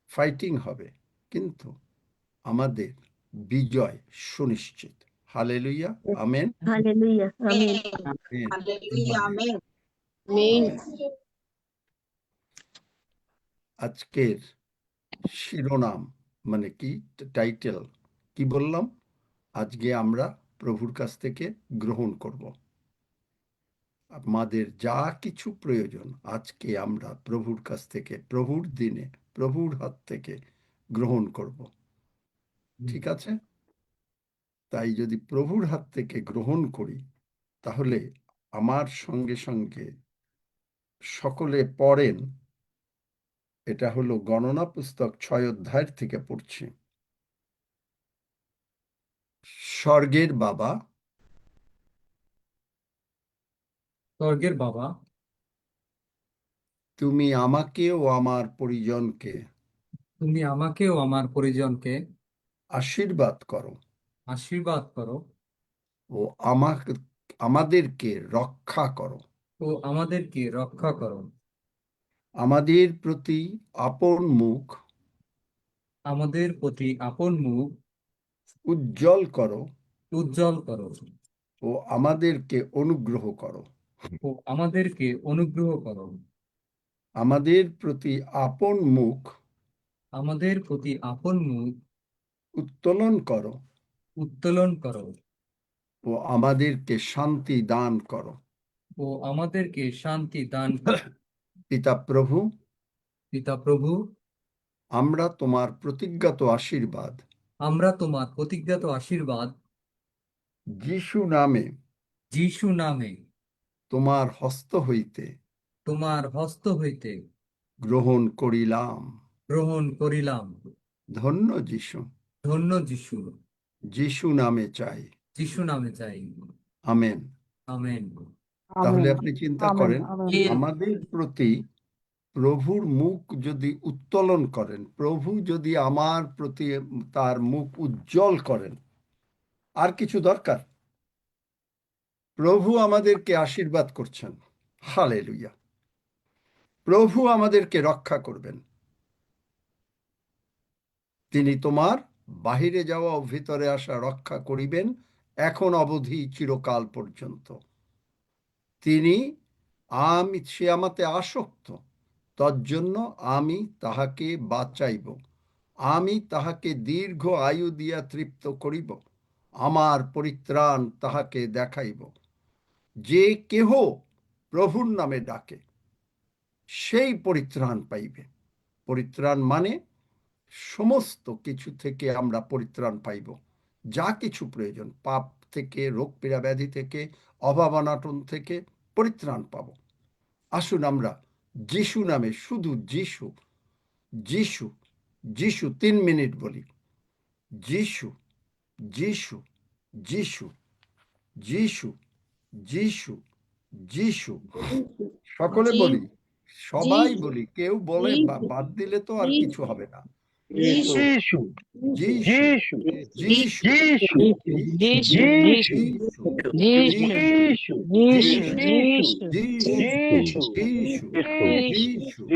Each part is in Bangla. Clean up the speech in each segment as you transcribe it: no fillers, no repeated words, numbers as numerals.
ফাইটিং হবে, কিন্তু আমাদের বিজয় সুনিশ্চিত। Hallelujah, amen. Hallelujah, amen. Hallelujah, amen. আজকের শিরোনাম মানে কি, টাইটেল কি বললাম? আজকে আমরা প্রভুর কাছ থেকে গ্রহণ করব আমাদের যা কিছু প্রয়োজন। আজকে আমরা প্রভুর কাছ থেকে, প্রভুর দিনে, প্রভুর হাত থেকে গ্রহণ করব। ঠিক আছে? তাই যদি প্রভুর হাত থেকে গ্রহণ করি, তাহলে আমার সঙ্গে সঙ্গে সকলে পড়েন। এটা হলো গণনা পুস্তক 6 অধ্যায় থেকে পড়ছি। স্বর্গের বাবা, তুমি আমাকে ও আমার পরিজনকে আশীর্বাদ করো ও আমাদেরকে রক্ষা করো। আমাদের প্রতি আপন মুখ উজ্জ্বল করো ও আমাদেরকে অনুগ্রহ করো। আমাদের প্রতি আপন মুখ উত্তোলন করো ও আমাদেরকে শান্তি দান করো। পিতা প্রভু, আমরা তোমার প্রতিজ্ঞাত আশীর্বাদ যিশু নামে তোমার হস্ত হইতে গ্রহণ করিলাম। ধন্য যিশু, যিশু নামে চাই। আমেন। তাহলে আপনি চিন্তা করেন, আমাদের প্রতি প্রভুর মুখ যদি উত্তোলন করেন, প্রভু যদি আমার প্রতি তার মুখ উজ্জ্বল করেন, আর কিছু দরকার? প্রভু আমাদেরকে আশীর্বাদ করছেন। হালেলুয়া। প্রভু আমাদেরকে রক্ষা করবেন। তিনি তোমার বাহিরে যাওয়া ও ভিতরে আসা রক্ষা করিবেন, এখন অবধি চিরকাল পর্যন্ত। সে আমাতে আসক্ত, তজ্জন্য আমি তাহাকে বাঁচাইব। আমি তাহাকে দীর্ঘ আয়ু দিয়া তৃপ্ত করিব, আমার পরিত্রাণ তাহাকে দেখাইব। যে কেহ প্রভুর নামে ডাকে, সেই পরিত্রাণ পাইবে। পরিত্রাণ মানে সমস্ত কিছু থেকে আমরা পরিত্রাণ পাইব। যা কিছু প্রয়োজন, পাপ থেকে, রোগ পীড়া ব্যাধি থেকে, অভাব অনাটন থেকে পরিত্রাণ পাব। আসুন আমরা যিশু নামে, শুধু যিশু যিশু যিশু 3 মিনিট বলি। যিশু, যিশু, যিশু, যিশু, যিশু, যিশু। সকলে বলি, সবাই বলি, কেউ বলে বাদ দিলে তো আর কিছু হবে না। যিশু, যিশু, যিশু, যিশু, যিশু, যিশু, যিশু,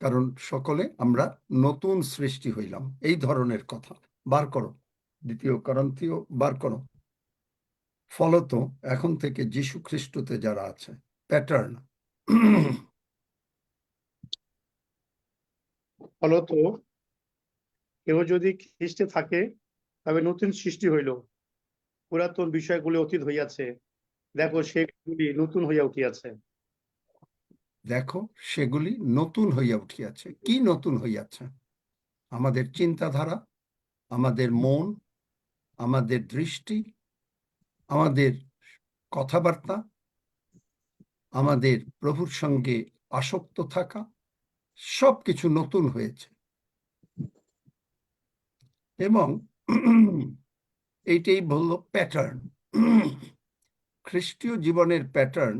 কারণ সকলে আমরা নতুন সৃষ্টি হইলাম, এই ধরনের কথা বার করো। 2 করিন্থীয় বার করো। ফলত এখন থেকে যীশু খ্রিস্টতে যারা আছে, প্যাটার্ন। ফলত কেউ যদি খ্রিস্টে থাকে তবে নতুন সৃষ্টি হইল, পুরাতন বিষয়গুলি অতীত হইয়াছে, দেখো সেগুলি নতুন হইয়া উঠিয়াছে। দেখো সেগুলি নতুন হইয়া উঠিয়াছে। কি নতুন হইয়াছে? আমাদের চিন্তাধারা, আমাদের মন, আমাদের দৃষ্টি, আমাদের কথাবার্তা, আমাদের প্রভুর সঙ্গে আসক্ত থাকা, সবকিছু নতুন হয়েছে। এবং এইটাই বলল প্যাটার্ন। খ্রিস্টীয় জীবনের প্যাটার্ন,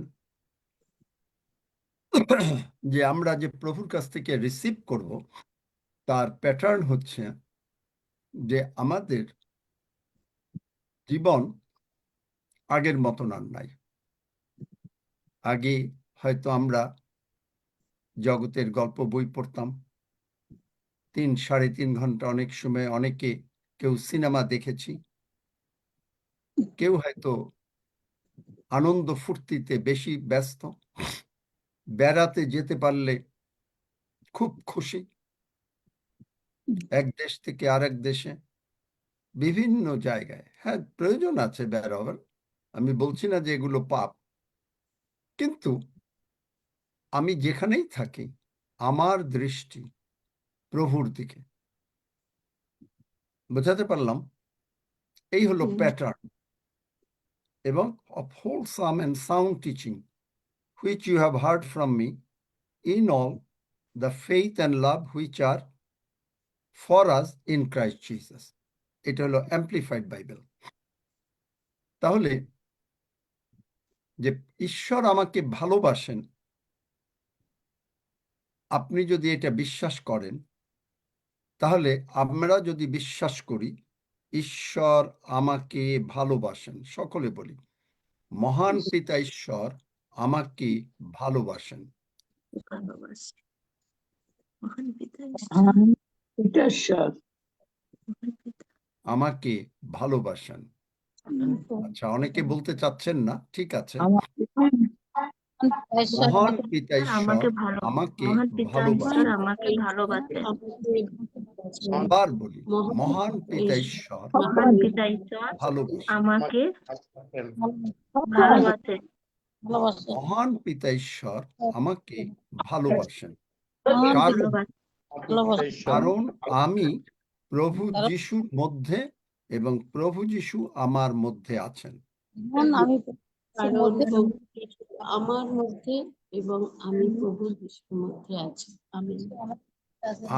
যে আমরা যে প্রভুর কাছ থেকে রিসিভ করব, তার প্যাটার্ন হচ্ছে যে আমাদের জীবন আগের মতন আর নাই। আগে হয়তো আমরা জগতের গল্প বই পড়তাম 3-3.5 ঘন্টা, অনেক সময় অনেকে কেউ সিনেমা দেখেছি, কেউ হয়তো আনন্দ ফুর্তিতে বেশি ব্যস্ত, বেড়াতে যেতে পারলে খুব খুশি, এক দেশ থেকে আরেক দেশে, বিভিন্ন জায়গায়। হ্যাঁ, প্রয়োজন আছে বেড়াবার, আমি বলছি না যে এগুলো পাপ, কিন্তু আমি যেখানেই থাকি আমার দৃষ্টি প্রভুর দিকে। বোঝাতে পারলাম? এই হলো প্যাটার্ন। এবং of wholesome and sound teaching which you have heard from me in all the faith and love which are for us in Christ Jesus. এটা হলো অ্যাম্প্লিফাইড বাইবেল। তাহলে যে ঈশ্বর আমাকে ভালোবাসেন, আপনি যদি এটা বিশ্বাস করেন, তাহলে আমরা যদি বিশ্বাস করি ঈশ্বর আমাকে ভালোবাসেন, সকলে বলি মহান পিতা ঈশ্বর আমাকে ভালোবাসেন। আমাকে ভালোবাসেন। আচ্ছা, অনেকে বলতে চাচ্ছেন না, ঠিক আছে। মহান পিতা ঈশ্বর আমাকে ভালোবাসেন। আবার বলি, মহান পিতা ঈশ্বর ভালোবাসেন। আমাকে ভালোবাসেন। মহান পিতা ঈশ্বর আমাকে ভালোবাসেন। কারণ আমি প্রভু যিশুর মধ্যে এবং প্রভু যিশু আমার মধ্যে আছেন। কারণ প্রভু যিশু আমার মধ্যে এবং আমি প্রভু যিশুর মধ্যে আছি।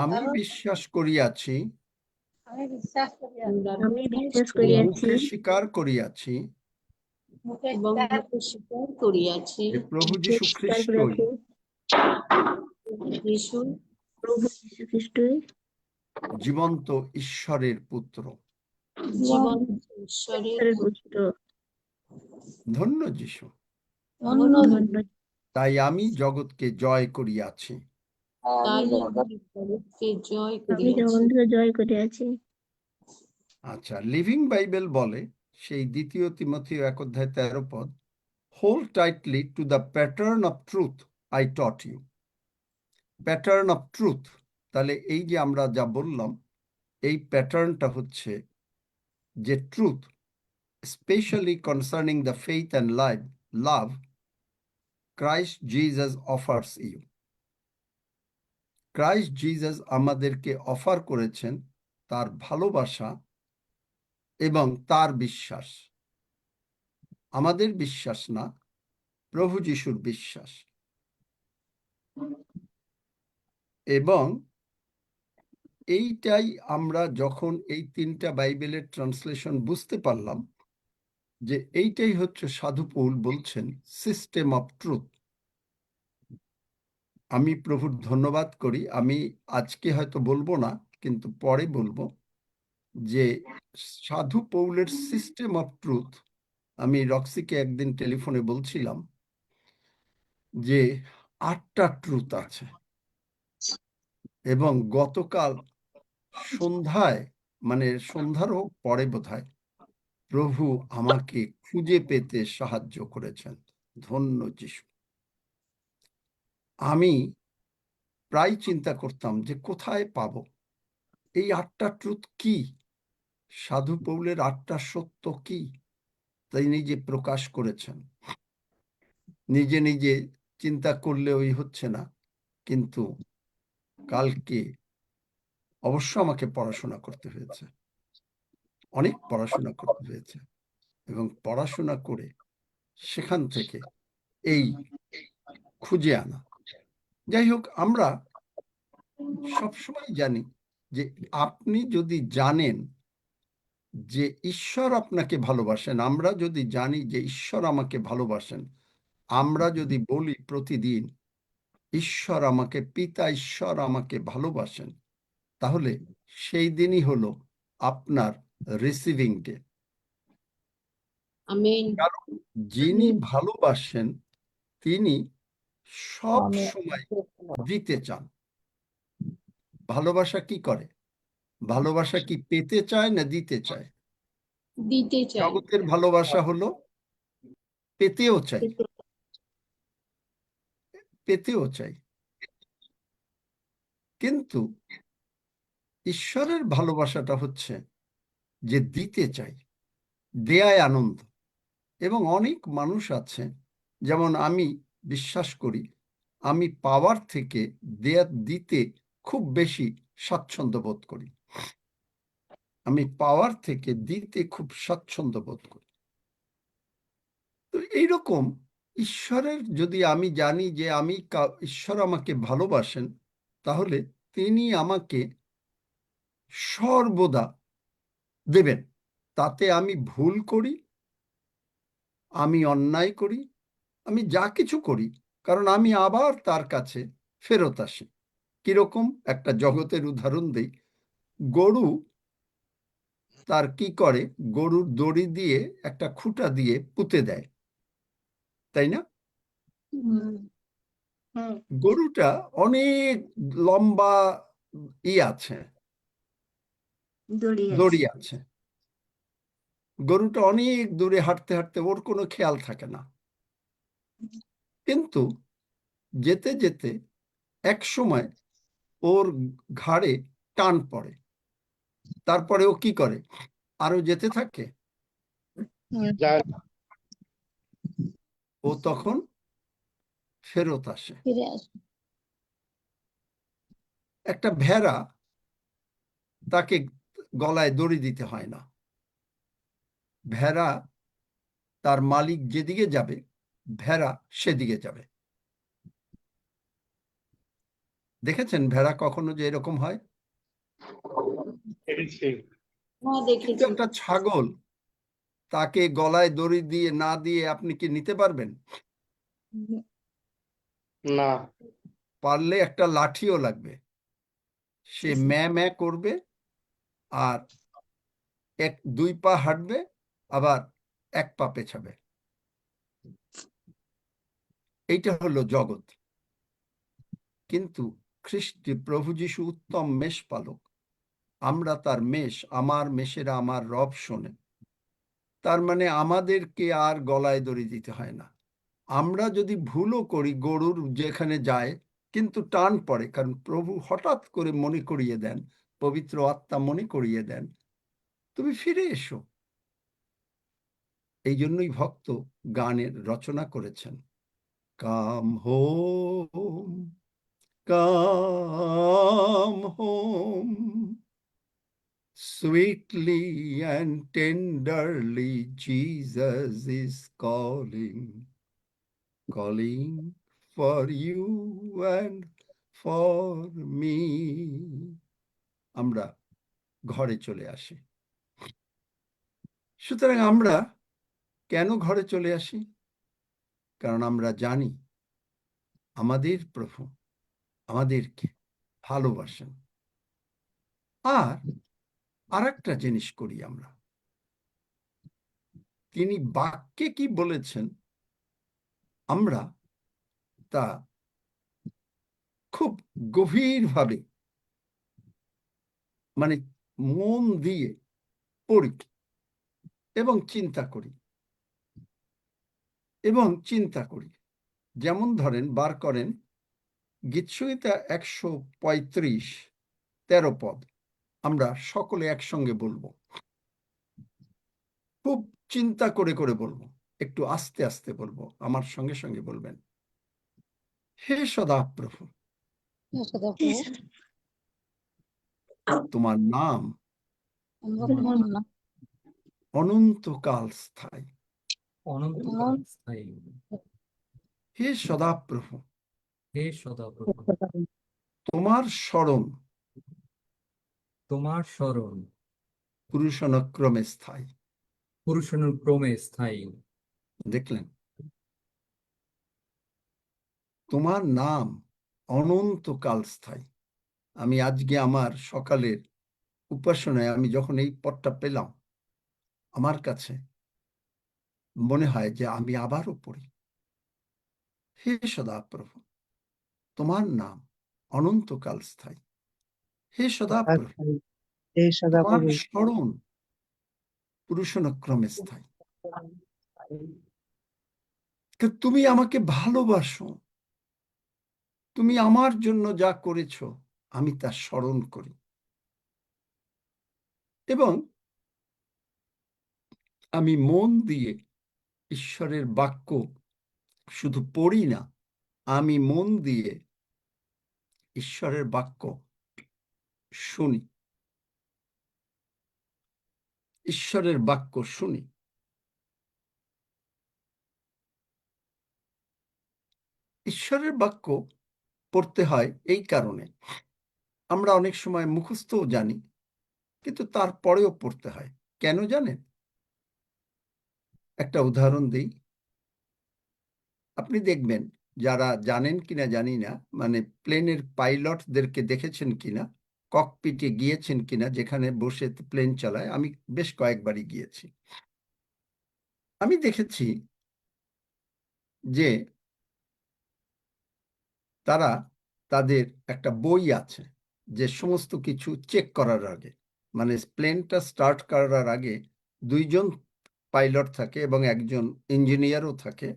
আমি বিশ্বাস করিয়াছি, আমি বিশ্বাস করিয়াছি, মুখে স্বীকার করিয়াছি এবং মুখে স্বীকার করিয়াছি যে প্রভু যীশু খ্রিস্টই যিশু প্রভু যীশু খ্রিস্টই জীবন্ত ঈশ্বরের পুত্র। জীবন্ত ঈশ্বরের পুত্র। ধন্য যিশু। ধন্য। তাই আমি জগৎকে জয় করিয়াছি। তাই আমি জগৎকে জয় আমি করিয়াছি। জগৎকে জয় করিয়াছি। আচ্ছা, লিভিং বাইবেল বলে সেই 2 তিমথেয় 1:13 hold tightly to the pattern of truth I taught you. Pattern of truth, তাহলে এই যে আমরা যা বললাম, এই প্যাটার্নটা হচ্ছে যে truth, specially concerning the faith and love Christ Jesus offers you. Christ Jesus আমাদেরকে অফার করেছেন তার ভালোবাসা এবং তার বিশ্বাস। আমাদের বিশ্বাস না, প্রভু যিশুর বিশ্বাস। এবং এইটাই আমরা যখন এই 3টা বাইবেলের ট্রান্সলেশন বুঝতে পারলাম, যে এইটাই হচ্ছে সাধু পৌল বলছেন সিস্টেম অফ ট্রুথ। আমি প্রভুর ধন্যবাদ করি। আমি আজকে হয়তো বলবো না, কিন্তু পরে বলবো যে সাধু পৌলের সিস্টেম অফ ট্রুথ। আমি রক্সিকে একদিন টেলিফোনে বলছিলাম যে 8টা ট্রুথ আছে। এবং গতকাল সন্ধ্যায়, মানে সন্ধ্যারও পরে বোধহয়, প্রভু আমাকে খুঁজে পেতে সাহায্য করেছেন। ধন্য যিশু। আমি প্রায় চিন্তা করতাম যে কোথায় পাবো এই 8টা ট্রুথ, কি সাধু পৌলের 8টা সত্য কি তাই নিজে প্রকাশ করেছেন। নিজে নিজে চিন্তা করলে ওই হচ্ছে না, কিন্তু কালকে অবশ্য আমাকে পড়াশোনা করতে হয়েছে, অনেক পড়াশোনা করতে হয়েছে, এবং পড়াশোনা করে সেখান থেকে এই খুঁজে আনা। যাই হোক, আমরা সবসময় জানি যে আপনি যদি জানেন যে ঈশ্বর আপনাকে ভালোবাসেন, আমরা যদি জানি যে ঈশ্বর আমাকে ভালোবাসেন, আমরা যদি বলি প্রতিদিন ঈশ্বর আমাকে, পিতা ঈশ্বর আমাকে ভালোবাসেন, তাহলে সেই দিনই হলো আপনার রিসিভিং ডে। আমেন। কারণ যিনি ভালোবাসেন তিনি সব আমেন। সময় দিতে চান। ভালোবাসা কি করে? ভালোবাসা কি পেতে চায় না দিতে চায়? দিতে চাই। জগতের ভালোবাসা হলো পেতেও চাই, পেতেও চাই, কিন্তু ঈশ্বরের ভালোবাসাটা হচ্ছে যে দিতে চাই, দেয়ায় আনন্দ। এবং অনেক মানুষ আছে, যেমন আমি বিশ্বাস করি, আমি পাওয়ার থেকে দিতে খুব বেশি স্বাচ্ছন্দ্য বোধ করি। আমি পাওয়ার থেকে দিতে খুব স্বাচ্ছন্দ্য বোধ করি। তো এইরকম ঈশ্বরের, যদি আমি জানি যে ঈশ্বর আমাকে ভালোবাসেন, তাহলে তিনি আমাকে সর্বদা দেবেন। তাতে আমি ভুল করি, আমি অন্যায় করি, আমি যা কিছু করি, কারণ আমি আবার তার কাছে ফেরত আসি। কিরকম? একটা জগতের উদাহরণ দেই। গরু তার কি করে? গরুর দড়ি দিয়ে একটা খুঁটা দিয়ে পুঁতে দেয়, তাই না? গরুটা অনেক লম্বা আছে, দড়ি আছে। গরুটা অনেক দূরে হাঁটতে হাঁটতে ওর কোনো খেয়াল থাকে না, কিন্তু যেতে যেতে এক সময় ওর ঘাড়ে টান পড়ে। তারপরে ও কি করে? আরো যেতে থাকে। ও তখন ফেরত আসে। একটা ভেড়া, তাকে গলায় দড়ি দিতে হয় না। ভেড়া তার মালিক যেদিকে যাবে, ভেড়া সেদিকে যাবে। দেখেছেন ভেড়া কখনো যে এরকম হয়? কিন্তু একটা ছাগল, তাকে গলায় দড়ি দিয়ে না দিয়ে আপনি কি নিতে পারবেন? না। পারলে একটা লাঠিও লাগবে। সে ম্যা ম্যা করবে, আর 2 পা হাঁটবে, আবার 1 পা পেছাবে। এইটা হলো জগৎ। কিন্তু প্রভু যীশু উত্তম মেষপালক। আমরা তার মেষ, আমার মেষেরা আমার রব শোনে। তার মানে আমাদেরকে আর গলায় দড়ি দিতে হয় না। আমরা যদি ভুলও করি, গরুর যেখানে যায় কিন্তু টান পড়ে, কারণ প্রভু হঠাৎ করে মনে করিয়ে দেন, পবিত্র আত্মা মনে করিয়ে দেন, তুমি ফিরে এসো। এই জন্যই ভক্ত গানের রচনা করেছেন, come home, come home, sweetly and tenderly Jesus is calling for you and for me. আমরা ঘরে চলে আসি। সুতরাং আমরা কেন ঘরে চলে আসি? কারণ আমরা জানি আমাদের প্রভু আমাদেরকে ভালোবাসেন। আর একটা জিনিস করি আমরা, তিনি বাক্যে কি বলেছেন আমরা তা খুব গভীরভাবে মানে মন দিয়ে পড়ি এবং চিন্তা করি যেমন ধরেন বার করেন গীতসংহিতা 135 13 পদ আমরা সকলে একসঙ্গে বলবো, খুব চিন্তা করে করে বলবো, একটু আস্তে আস্তে বলবো, আমার সঙ্গে সঙ্গে বলবেন। হে সদাপ্রভু, তোমার নাম অনন্তকাল স্থায়ী। অনন্তকাল স্থায়ী। হে সদাপ্রভু, হে সদাপ্রভু, তোমার স্মরণ তোমার স্মরণ পুরুষানুক্রমে স্থায়ী। পুরুষানুক্রমে স্থায়ী। দেখলেন, তোমার নাম অনন্তকাল স্থায়ী। আমি আজকে আমার সকালের উপাসনায় আমি যখন এই পদটা পেলাম, আমার কাছে মনে হয় যে আমি আবারও পড়ি, হে সদাপ্রভু, তোমার নাম অনন্তকাল স্থায়ী। হে সদাপ্রভু, এই তোমার সদাপ্রভু, স্মরণ পুরুষানুক্রমে স্থায়ী। তুমি আমাকে ভালোবাসো, তুমি আমার জন্য যা করেছ আমি তা স্মরণ করি, এবং আমি মন দিয়ে ঈশ্বরের বাক্য শুধু পড়ি না, আমি মন দিয়ে ঈশ্বরের বাক্য শুনি, ঈশ্বরের বাক্য শুনি। ঈশ্বরের বাক্য পড়তে হয় এই কারণে, আমরা অনেক সময় মুখস্থও জানি, কিন্তু তারপরেও পড়তে হয়। কেন জানেন? একটা উদাহরণ দিই। আপনি দেখবেন, যারা জানেন কিনা জানি না, মানে প্লেনের পাইলটদেরকে দেখেছেন কিনা, ককপিটে গিয়েছেন কিনা, যেখানে বসে প্লেন চালায়। আমি বেশ কয়েকবারই গিয়েছি। আমি দেখেছি যে তারা তাদের একটা বই আছে যে সমস্ত কিছু চেক করার আগে, মানে প্লেনটা স্টার্ট করার আগে 2 জন পাইলট থাকে এবং একজন ইঞ্জিনিয়ারও থাকে।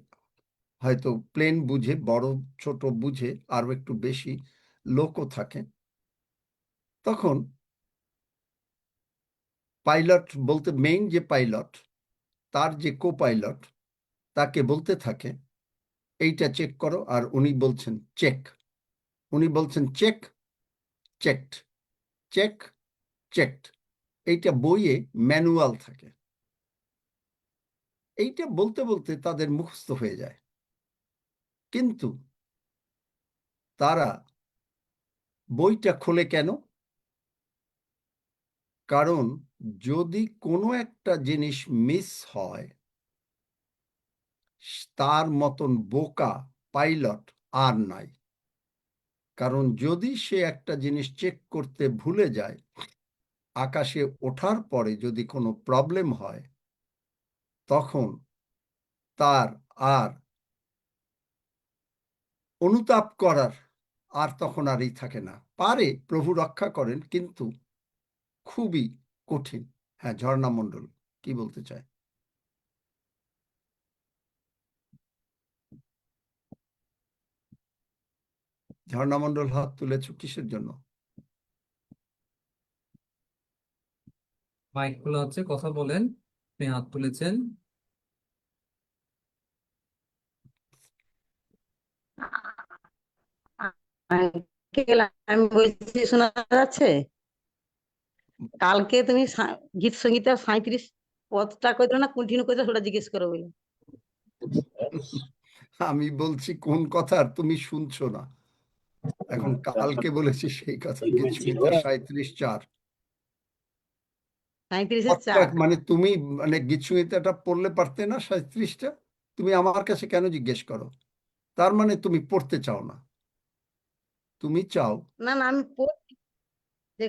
হয়তো প্লেন বুঝে, বড় ছোট বুঝে আরো একটু বেশি লোকও থাকে। তখন পাইলট বলতে, মেইন যে পাইলট, তার যে কো পাইলট তাকে বলতে থাকে এইটা চেক করো, আর উনি বলছেন চেক, উনি বলছেন চেক, চেকড, চেক, চেকড। এইটা বইয়ে ম্যানুয়াল থাকে। এইটা বলতে বলতে তাদের মুখস্থ হয়ে যায়, কিন্তু তারা বইটা খোলে কেন? কারণ যদি কোনো একটা জিনিস মিস হয়, তার মতন বোকা পাইলট আর নাই। কারণ যদি সে একটা জিনিস চেক করতে ভুলে যায়, আকাশে ওঠার পরে যদি কোনো প্রবলেম হয়, তখন তার আর অনুতাপ করার আর তখন আরই থাকে না। পারে, প্রভু রক্ষা করেন, কিন্তু খুবই কঠিন। হ্যাঁ, ঝর্ণা মণ্ডল কি বলতে চায়? ঝর্ণা মণ্ডল হাত তুলেছ কিসের জন্য? মাইক খোলা আছে, কথা বলেন। আপনি হাত তুলেছেন। আঙ্কেল, আমি বলছি, শোনা যাচ্ছে? কালকে তুমি গীত সঙ্গীতা 37 পদটা কইতো না, কন্টিনিউ কইতো, সেটা জিজ্ঞেস করো বলে। আমি বলছি কোন কথা, আর তুমি শুনছো না। এখন কালকে বলেছি সেই কথা, গীত সংহিতা 37:4। 37-4। মানে তুমি, মানে গীত সংহিতাটা পড়লে পারতে না 37টা? তুমি আমার কাছে কেন জিজ্ঞেস করো? তার মানে তুমি পড়তে চাও না। তুমি চাও না না, আমি পড়ছি, যে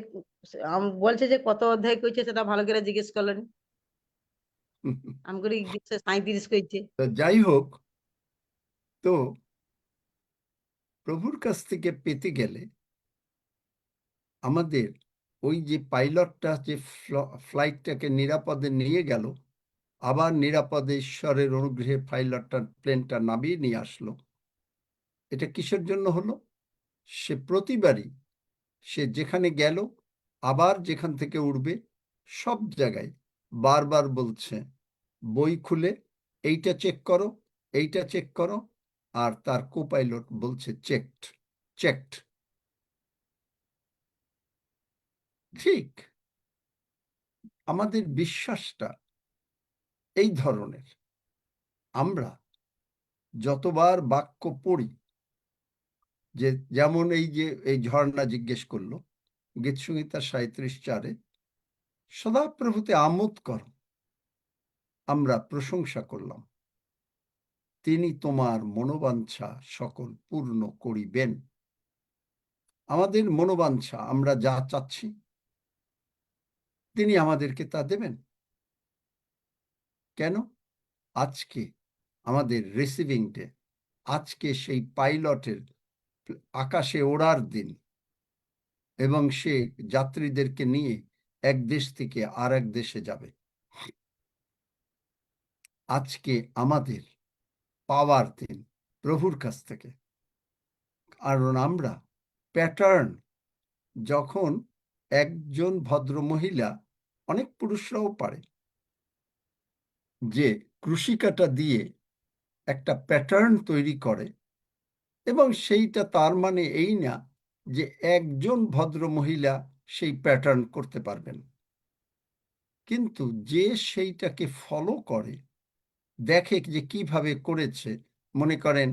বলছে যে কত অধ্যায় কইছে সেটা ভালো করে জিজ্ঞেস করলেন। আমি করি গীত 37 কইছে। তো যাই হোক, তো প্রভুর কাছ থেকে পেতে গেলে আমাদের ওই যে পাইলটটা যে ফ্লাইটটাকে নিরাপদে নিয়ে গেল, আবার নিরাপদে ঈশ্বরের অনুগ্রহে পাইলটটা প্লেনটা নামিয়ে নিয়ে আসলো, এটা কিসের জন্য হলো? সে প্রতিবারই সে যেখানে গেল, আবার যেখান থেকে উঠবে, সব জায়গায় বারবার বলছে, বই খুলে এইটা চেক করো, এইটা চেক করো, আর তার কোপাইলট বলছে চেকড, চেকড। ঠিক আমাদের বিশ্বাসটা এই ধরনের। আমরা যতবার বাক্য পড়ি, যে যেমন এই ঝর্ণা জিজ্ঞেস করলো গীতসংহিতা 37:4, সদাপ্রভুতে আমোদ কর, আমরা প্রশংসা করলাম, তিনি তোমার মনোবাঞ্ছা সকল পূর্ণ করিবেন। আমাদের মনোবাঞ্ছা, আমরা যা চাচ্ছি তিনি আমাদেরকে তা দেবেন। কেন? আজকে আমাদের রিসিভিং ডে, আজকে সেই পাইলটের আকাশে ওড়ার দিন, এবং সে যাত্রীদেরকে নিয়ে এক দেশ থেকে আর এক দেশে যাবে। আজকে আমাদের পাওয়ার দিন প্রভুর কাছ থেকে। কারণ আমরা প্যাটার্ন, যখন একজন ভদ্র মহিলা, অনেক পুরুষরাও পারে, যে ক্রুশিকাটা দিয়ে একটা প্যাটার্ন তৈরি করে, এবং সেইটা তার মানে এই না যে একজন ভদ্র মহিলা সেই প্যাটার্ন করতে পারবেন, কিন্তু যে সেইটাকে ফলো করে, দেখে যে কিভাবে করেছে, মনে করেন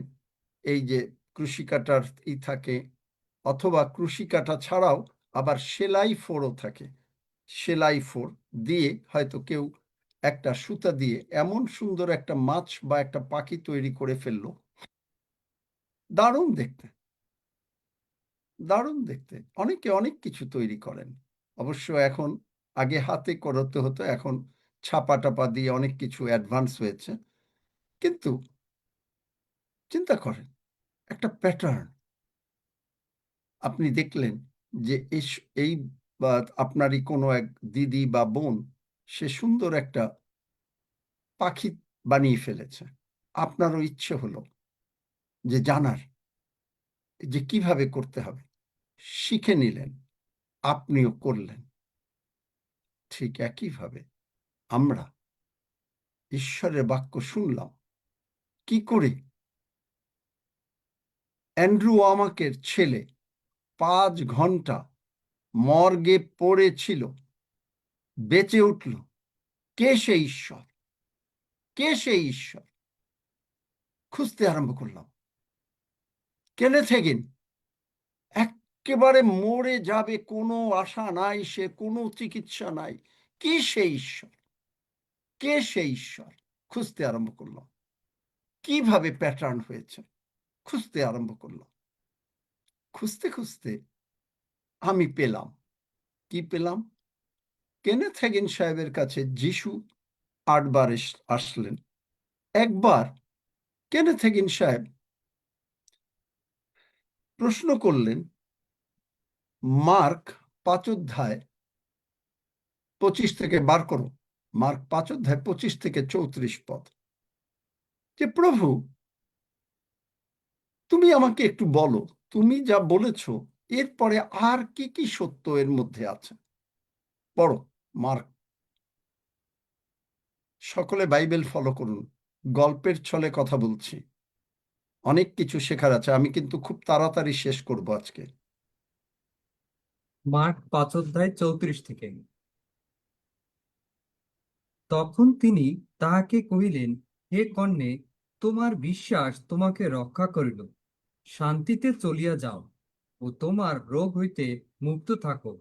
এই যে ক্রুশিকাটার থাকে, অথবা ক্রুশিকাটা ছাড়াও আবার সেলাই ফোড়ও থাকে, সেলাই ফোড় দিয়ে হয়তো কেউ একটা সুতা দিয়ে এমন সুন্দর একটা মাছ বা একটা পাখি তৈরি করে ফেললো, দারুণ দেখতে, দারুণ দেখতে। অনেকে অনেক কিছু তৈরি করেন, অবশ্য এখন, আগে হাতে করতে হতো, এখন ছাপা টাপা দিয়ে অনেক কিছু অ্যাডভান্স হয়েছে। কিন্তু চিন্তা করেন, একটা প্যাটার্ন আপনি দেখলেন যে এই বা আপনারই কোনো এক দিদি বা বোন, সে সুন্দর একটা পাখি বানিয়ে ফেলেছে, আপনারও ইচ্ছে হলো যে জানার যে কিভাবে করতে হবে, শিখে নিলেন, আপনিও করলেন। ঠিক একইভাবে আমরা ঈশ্বরের বাক্য শুনলাম, কি করে অ্যান্ড্রু আমাকের ছেলে 5 ঘন্টা মর্গে পড়েছিল, বেঁচে উঠল। কে সেই ঈশ্বর? কে সেই ঈশ্বর? খুঁজতে আরম্ভ করলাম। কেনেথ হেগিন একেবারে মরে যাবে, কোনো আশা নাই, সে কোনো চিকিৎসা নাই। কি সেই ঈশ্বর? কে সেই ঈশ্বর? খুঁজতে আরম্ভ করলাম। কিভাবে প্যাটার্ন হয়েছে খুঁজতে আরম্ভ করলাম। খুঁজতে খুঁজতে আমি পেলাম। কি পেলাম? কেনেথ হেগিন সাহেবের কাছে যিশু 8 বার আসলেন। একবার কেনেথ হেগিন সাহেব প্রশ্ন করলেন, মার্ক 5:25 থেকে বার করো, মার্ক 5:25 থেকে 34 পদ, যে প্রভু তুমি আমাকে একটু বলো, তুমি যা বলেছো এরপরে আর কি কি সত্য এর মধ্যে আছে। পড়ো মার্ক। সকলে বাইবেল ফলো করুন, গল্পের ছলে কথা বলছি, অনেক কিছু শেখার আছে। আমি কিন্তু খুব তাড়াতাড়ি শেষ করব আজকে। মার্ক 5:34 থেকে। তখন তিনি তাহাকে কহিলেন, হে কন্যে, তোমার বিশ্বাস তোমাকে রক্ষা করিল, শান্তিতে চলিয়া যাও ও তোমার রোগ হইতে মুক্ত থাকো।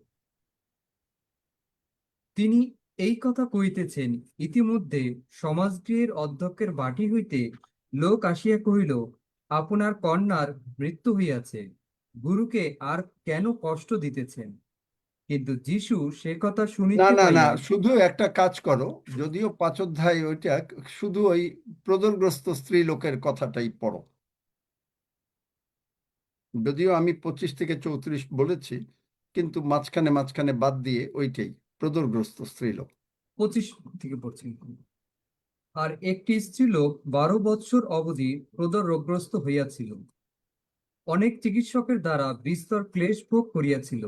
তিনি এই কথা কহিতেছেন, ইতিমধ্যে সমাজগৃহের অধ্যক্ষের বাটি হইতে লোক আসিয়া কহিল, আপনার কন্যার মৃত্যু হইয়াছে, গুরুকে আর কেন কষ্ট দিতেছেন? কিন্তু যিশু সে কথা না শুনিতে না না, পাইয়া শুধু একটা কাজ করো, যদিও 5 অধ্যায় ওইটা, শুধু ওই প্রদরগ্রস্ত স্ত্রী লোকের কথাটাই পড়ো। যদিও আমি 25 থেকে 34 বলেছি, কিন্তু মাঝখানে মাঝখানে বাদ দিয়ে ওইটাই প্রদরগ্রস্ত স্ত্রীলোক। 25 থেকে পড়ছি। আর একটি স্ত্রীলোক 12 বৎসর অবধি প্রদর রোগগ্রস্ত হইয়াছিল, অনেক চিকিৎসকের দ্বারা বিস্তর ক্লেশ ভোগ করিয়াছিল,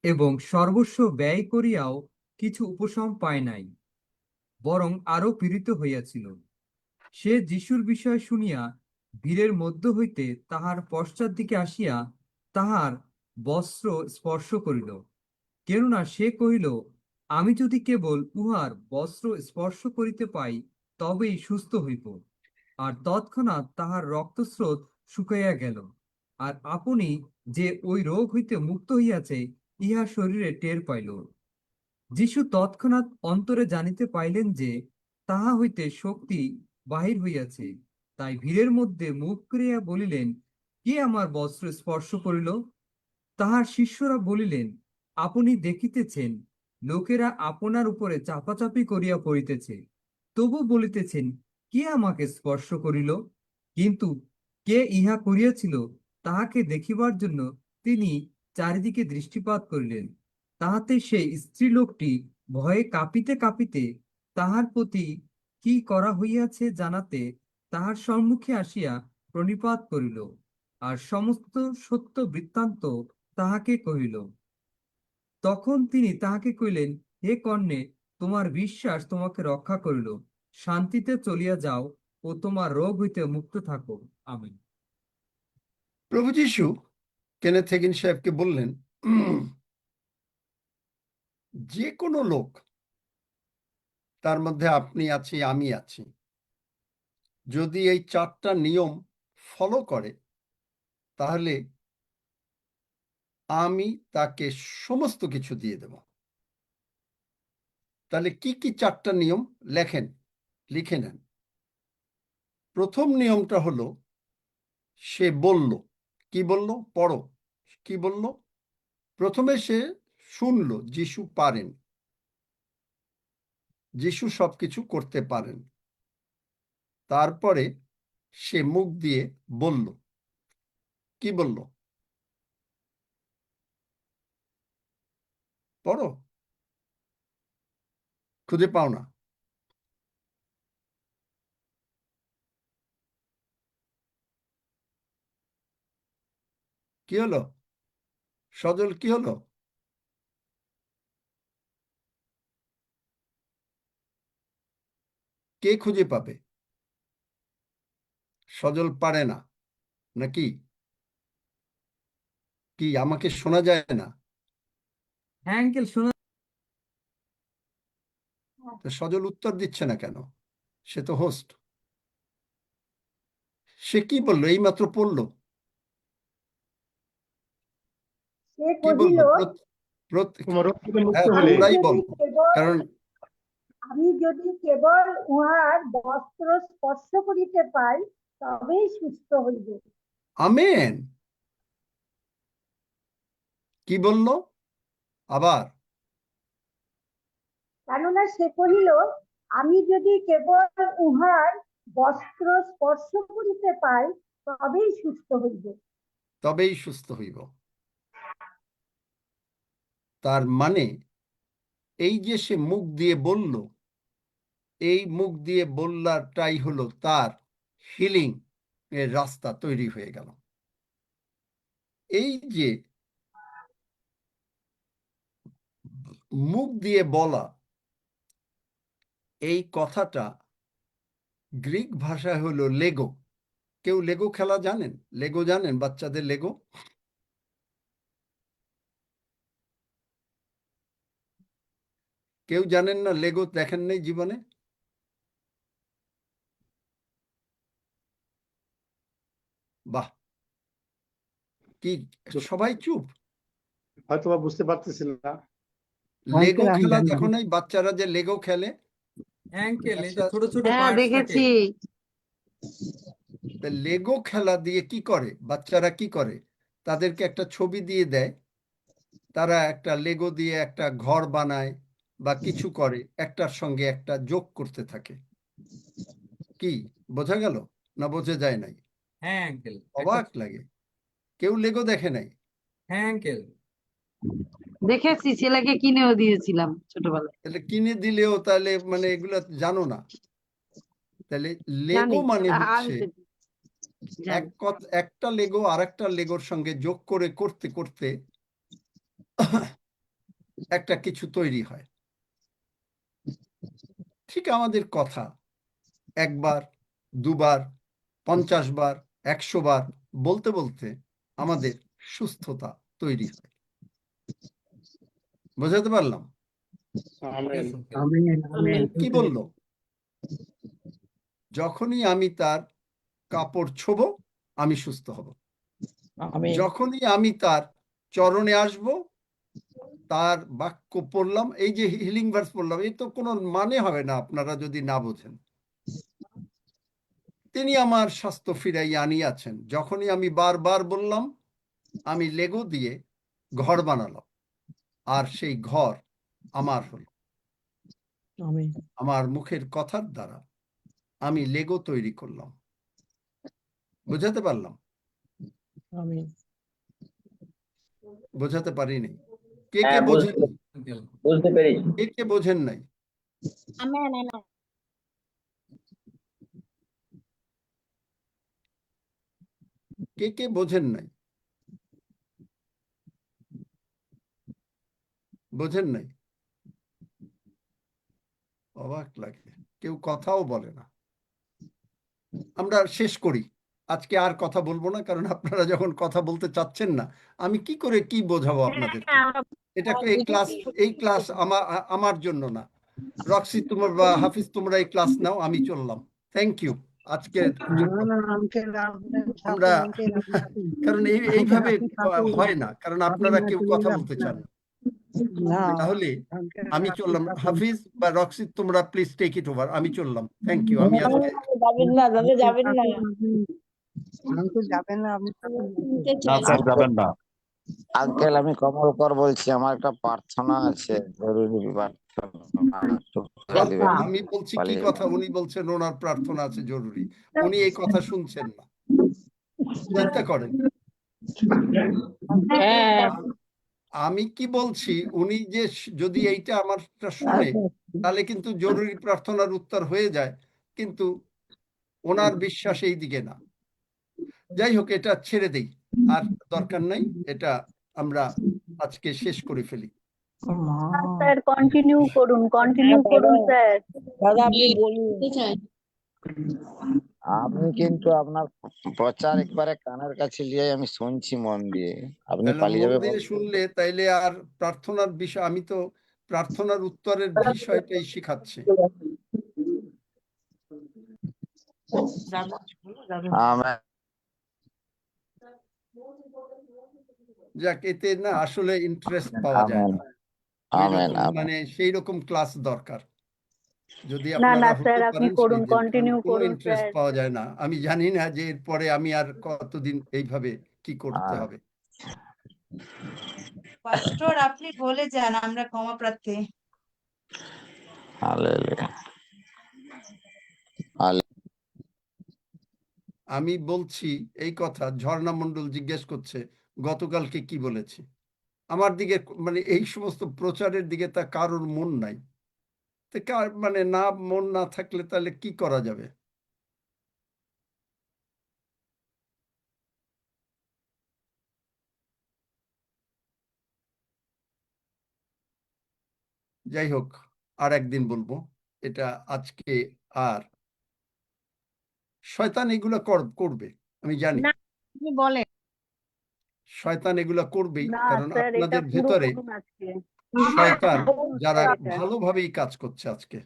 এবং সর্বস্ব ব্যয় করিয়াও কিছু উপশম পায় নাই, বরং আরো পীড়িত হইয়াছিল। সে যিশুর বিষয় শুনিয়া ভিড়ের মধ্য হইতে তাহার পশ্চাৎ দিকে আসিয়া তাহার বস্ত্র স্পর্শ করিল, কেননা সে কহিল, আমি যদি কেবল উহার বস্ত্র স্পর্শ করিতে পাই তবেই সুস্থ হইব। আর তৎক্ষণাৎ তাহার রক্তস্রোত শুকাইয়া গেল, আর আপনি যে ওই রোগ হইতে মুক্ত হইয়াছে ইহা শরীরে টের পাইল। যিশু তৎক্ষণাৎ অন্তরে জানিতে পাইলেন যে তাহা হইতে শক্তি বাহির হইয়াছে, তাই ভিড়ের মধ্যে মুখ করিয়া বলিলেন, কে আমার বস্ত্র স্পর্শ করিল? তাহার শিষ্যরা বলিলেন, আপনি দেখিতেছেন লোকেরা আপনার উপরে চাপাচাপি করিয়া পড়িতেছে, তবু বলিতেছেন, কে আমাকে স্পর্শ করিল? কিন্তু কে ইহা করিয়াছিল তাহাকে দেখিবার জন্য তিনি চারিদিকে দৃষ্টিপাত করিলেন। তাহাতে সেই স্ত্রীলোকটি ভয়ে কাঁপিতে কাঁপিতে তাহার প্রতি কি করা হইয়াছে জানাতে তাহার সম্মুখে আসিয়া প্রণিপাত করিল, আর সমস্ত সত্য বৃত্তান্ত তাহাকে কহিল। তখন তিনি তাহাকে কহিলেন, হে কন্যে, তোমার বিশ্বাস তোমাকে রক্ষা করিল, শান্তিতে চলিয়া যাও ও তোমার রোগ হইতে মুক্ত থাকো। আমেন। প্রভু যীশু কেনেথ হেগিন সাহেবকে বললেন, যে কোনো লোক, তার মধ্যে আপনি আছি, আমি আছি, যদি এই 4টা নিয়ম ফলো করে, তাহলে আমি তাকে সমস্ত কিছু দিয়ে দেব। তাহলে কি কি 4টা নিয়ম লেখেন, লিখে নেন। প্রথম নিয়মটা হলো, সে বলল, কি বলল? পড়ো, কি বলল? প্রথমে সে শুনলো যিশু পারেন, যিশু সবকিছু করতে পারেন। তারপরে সে মুখ দিয়ে বলল, কি বলল? পড়ো, খুঁজে পাও না? কি হলো সজল, কি হলো? কে খুঁজে পাবে? সজল পারে না নাকি? কি আমাকে শোনা যায় না? হ্যাঁ আঙ্কেল, শোনা। তো সজল উত্তর দিচ্ছে না কেন? সে তো হোস্ট। সে কি বললো? এইমাত্র পড়লো, সে কি কহিল, বললো? তোমার রোগ থেকে মুক্ত হ্যাঁ, হলে তোমরাই যদি বলো, কেবল কারণ আমি যদি কেবল উহার বস্ত্র স্পর্শ করিতে পাই তবেই সুস্থ হইব। আমেন। কি বললো আবার? কেননা সে কহিল, আমি যদি কেবল উহার বস্ত্র স্পর্শ করিতে পাই তবেই সুস্থ হইব। তবেই সুস্থ হইব। তার মানে এই যে সে মুখ দিয়ে বলল, এই মুখ দিয়ে বললাটাই হলো তার হিলিং এর রাস্তা তৈরি হয়ে গেল। এই যে মুখ দিয়ে বলা, এই কথাটা গ্রিক ভাষায় হলো লেগো। কেউ লেগো খেলা জানেন? লেগো জানেন? বাচ্চাদের লেগো? কেউ জানেন না? লেগো দেখেন নাই জীবনে? বাহ, কি সবাই চুপ? হয়তো বা বুঝতে পারতেছিল না। লেগো আমি খেলা জানি। দেখো নাই? বাচ্চারা যে লেগো খেলে, হ্যাঁ আঙ্কেল, এই যে একটা ছোট ছোট হ্যাঁ পার্টস থাকে। দেখেছি। লেগো খেলা দিয়ে কি করে বাচ্চারা? কি করে? তাদেরকে একটা ছবি দিয়ে দেয়, তারা একটা লেগো দিয়ে একটা ঘর বানায় বা কিছু করে, একটার সঙ্গে একটা যোগ করতে থাকে। কি বোঝা গেল না বোঝা যায় নাই? হ্যাঁ আঙ্কেল, অবাক লাগে। কেউ লেগো দেখে নাই? হ্যাঁ আঙ্কেল, দেখেছি, ছেলেকে কিনেও দিয়েছিলাম ছোটবেলায়। তাহলে কিনে দিলেও তাহলে মানে এগুলো জানো না। তাহলে লেগো জানি, মানে আমি হচ্ছে জানি। একটা লেগো আর একটা লেগোর সঙ্গে যোগ করে করতে করতে একটা কিছু তৈরি হয়। ঠিক আমাদের কথা একবার, দুবার, 50 বার, 100 বার বলতে বলতে আমাদের সুস্থতা তৈরি হয়। বোঝাতে পারলাম? Amen Yes, uncle. আমেন। কি বললো? যখনই আমি তার কাপড় ছোবো আমি সুস্থ হব। যখনই আমি তার চরণে আসব, তার বাক্য পড়লাম, এই যে হিলিং ভার্স পড়লাম, এই তো কোনো মানে হবে না আপনারা যদি না বোঝেন। তিনি আমার স্বাস্থ্য ফিরাই আনিয়াছেন। যখনই আমি বারবার বললাম, আমি লেগো দিয়ে ঘর বানালাম, আর সেই ঘর আমার হলো। আমার মুখের কথার দ্বারা আমি লেগো তৈরি করলাম। বোঝাতে পারলাম? বোঝাতে পারিনি? কে কে বোঝেন? Uncle. বুঝতে পেরেছি। কে কে বোঝেন নাই? কে কে বোঝেন নাই? বোঝেন নাই? অবাক লাগে, কেউ কথাও বলে না। আমরা শেষ করি, আজকে আর কথা বলবো না, কারণ আপনারা যখন কথা বলতে চাচ্ছেন না, আমি কি করে কি বোঝাবো আপনাদেরকে? এটা এই ক্লাস আমার জন্য না। রক্সি তোমার বা হাফিজ, তোমরা এই ক্লাস নাও, আমি চললাম। থ্যাংক ইউ আজকের জন্য। আমরা কারণ এইভাবে হয় না, কারণ আপনারা কেউ কথা বলতে চান না। তাহলে আমি চললাম। হাফিজ বা রক্সি, তোমরা প্লিজ টেক ইট ওভার। আমি চললাম। Thank you. আমি আজকে শুনতে চাই। যাবেন না। আঙ্কেল, আমি কমলকর বলছি, আমার একটা প্রার্থনা আছে, জরুরি প্রার্থনা, একটু করে দিবেন। আমি বলছি কি পালিয়ে কথা, উনি বলছেন ওনার প্রার্থনা আছে জরুরি। উনি এই কথা শুনছেন না, চিন্তা করেন। আমি কি বলছি, উনি যে যদি এইটা আমারটা শুনে, তাহলে কিন্তু জরুরি প্রার্থনার উত্তর হয়ে যায়, কিন্তু ওনার বিশ্বাস এই দিকে না। যাই হোক, এটা ছেড়ে দেই, আর দরকার নাই। এটা আমরা আজকে শেষ করে ফেলি। স্যার কন্টিনিউ করুন স্যার। শুনতে চাই। আমি কিন্তু আপনার প্রচার একবারে কানের কাছে নিয়ে আমি শুনছি মন দিয়ে। আপনি তাহলে পালিয়ে মন যাবে দিয়ে শুনলে তাইলে আর প্রার্থনার বিষয়, আমি তো প্রার্থনার উত্তরের বিষয়টাই শিখাচ্ছি। আমার যাক, এতে না আসলে ইন্টারেস্ট পাওয়া যায় আমেন না। Amen amen. মানে সেই রকম ক্লাস দরকার। যদি না, আপনারা না, হতে স্যার, আপনি পারেন, করুন, সেই দিন, কারণ continue কোনো করুন, ইন্টারেস্ট স্যার। পাওয়া যায় না। আমি জানি না যে এরপরে আমি আর কতদিন এইভাবে কি করতে হবে। পাস্টর, আপনি বলে যান, আমরা ক্ষমা প্রার্থী। হালেলুয়া। আমি বলছি এই কথা, ঝর্ণা মণ্ডল জিজ্ঞেস করছে গতকালকে কি বলেছি। আমার দিকে মানে এই সমস্ত প্রচারের দিকে তা কারোর মন নাই। তো মানে না, মন না থাকলে তাহলে কি করা যাবে? যাই হোক, আর একদিন বলবো এটা। আজকে আর শয়তান এগুলো করবে, আমি জানি। আপনি বলেন। শয়তান এগুলো করবেই, না, কারণ স্যার, এটা আপনাদের পুরো ভেতরে করুন আজকে। শয়তান করুন, যারা স্যার, এটা। ভালোভাবেই কাজ করছে আজকে,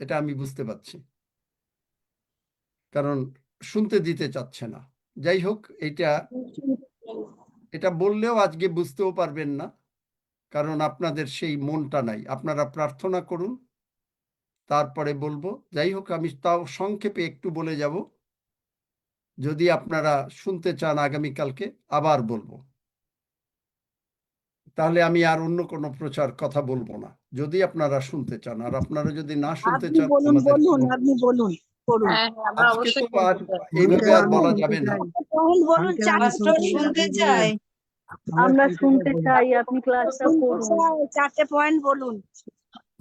এটা আমি বুঝতে পারছি, কারণ শুনতে দিতে চাচ্ছে না। যাই হোক, এটা বললেও আজকে বুঝতেও পারবেন না, কারণ আপনাদের সেই মনটা নাই। আপনারা প্রার্থনা করুন, তারপরে বলবো। যাই হোক, আমি তাও সংক্ষেপে একটু বলে যাব, যদি আপনারা শুনতে চান আগামীকালকে আবার বলবো। তাহলে আমি আর অন্য কোনো প্রচার কথা বলবো না, যদি আপনারা শুনতে চান। আর আপনারা যদি না শুনতে চান, আপনি বলুন করুন। আজকে তো আর এইভাবে আর বলা যাবে না। পাস্টর শুনতে চাই। আমরা শুনতে চাই, আপনি ক্লাসটা করুন। 4টে পয়েন্ট বলুন।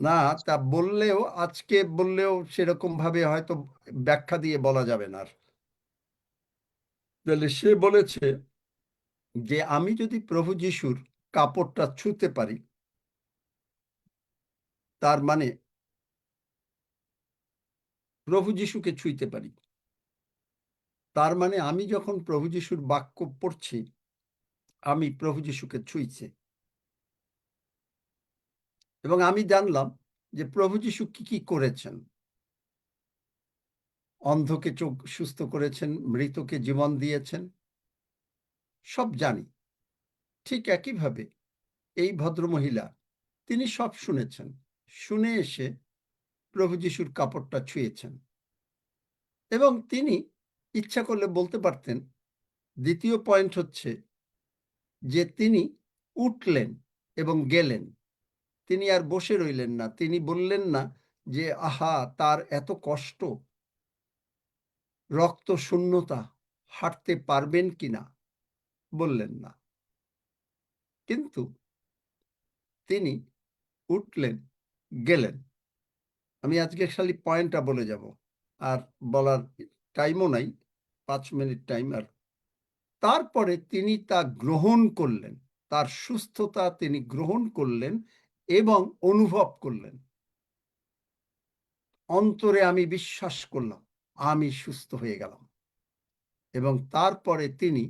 না, তা বললেও আজকে বললেও সেরকম ভাবে হয়তো ব্যাখ্যা দিয়ে বলা যাবে না আর। তাহলে সে বলেছে যে আমি যদি প্রভু যিশুর কাপড়টা ছুঁতে পারি, তার মানে প্রভু যিশুকে ছুঁইতে পারি, তার মানে আমি যখন প্রভু যিশুর বাক্য পড়ছি, আমি প্রভু যিশুকে ছুঁইছি। এবং আমি জানলাম যে প্রভু যিশু কি কি করেছেন। অন্ধকে চোখ সুস্থ করেছেন, মৃতকে জীবন দিয়েছেন, সব জানি। ঠিক একইভাবে এই ভদ্রমহিলা, তিনি সব শুনেছেন, শুনে এসে প্রভু যিশুর কাপড়টা ছুঁয়েছেন। এবং তিনি ইচ্ছা করলে বলতে পারতেন, দ্বিতীয় পয়েন্ট হচ্ছে যে তিনি উঠলেন এবং গেলেন, তিনি আর বসে রইলেন না। তিনি বললেন না যে আহা তার এত কষ্ট, রক্ত শূন্যতা, হাঁটতে পারবেন কিনা, বললেন না। কিন্তু তিনি উঠলেন, গেলেন। আমি আজকে খালি পয়েন্টটা বলে যাব, আর বলার টাইমও নাই, 5 মিনিট টাইম। আর তারপরে তিনি তা গ্রহণ করলেন, তার সুস্থতা তিনি গ্রহণ করলেন এবং অনুভব করলেন। অন্তরে আমি বিশ্বাস করলাম, আমি সুস্থ হয়ে গেলাম। এবং তারপরে তিনি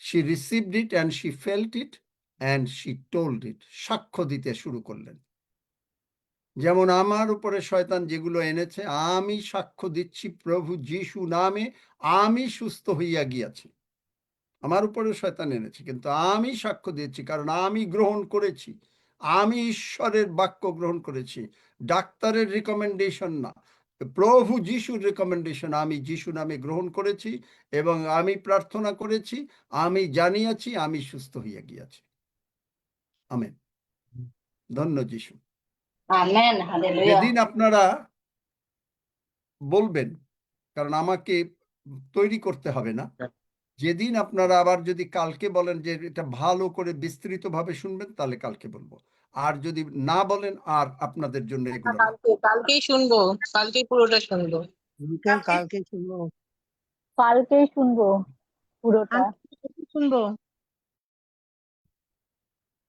she received it and she felt it and she told it, সাক্ষ্য দিতে শুরু করলেন। যেমন আমার উপরে শয়তান যেগুলো এনেছে, আমি সাক্ষ্য দিচ্ছি প্রভু যিশু নামে আমি সুস্থ হইয়া গিয়াছি। আমার উপরে শয়তান এনেছে, কিন্তু আমি সাক্ষ্য দিয়েছি, কারণ আমি গ্রহণ করেছি। আমি ঈশ্বরের বাক্য গ্রহণ করেছি, ডাক্তারের রিকমেন্ডেশন না, প্রভু যিশুর রিকমেন্ডেশন আমি যিশু নামে গ্রহণ করেছি এবং আমি প্রার্থনা করেছি, আমি জানিয়াছি, আমি সুস্থ হইয়া গিয়াছি। আমেন। ধন্য যিশু। Amen, hallelujah. যেদিন আপনারা বলবেন, কারণ আমাকে তৈরি করতে হবে না, যেদিন আপনারা আবার যদি কালকে বলেন যে এটা ভালো করে বিস্তৃতভাবে শুনবেন, তাহলে কালকে বলবো। আর যদি না বলেন, আর আপনাদের জন্য এগুলো না। কালকেই শুনবো, কালকেই পুরোটা শুনবো। কালকে শুনবো। কালকেই শুনবো পুরোটা। শুনবো।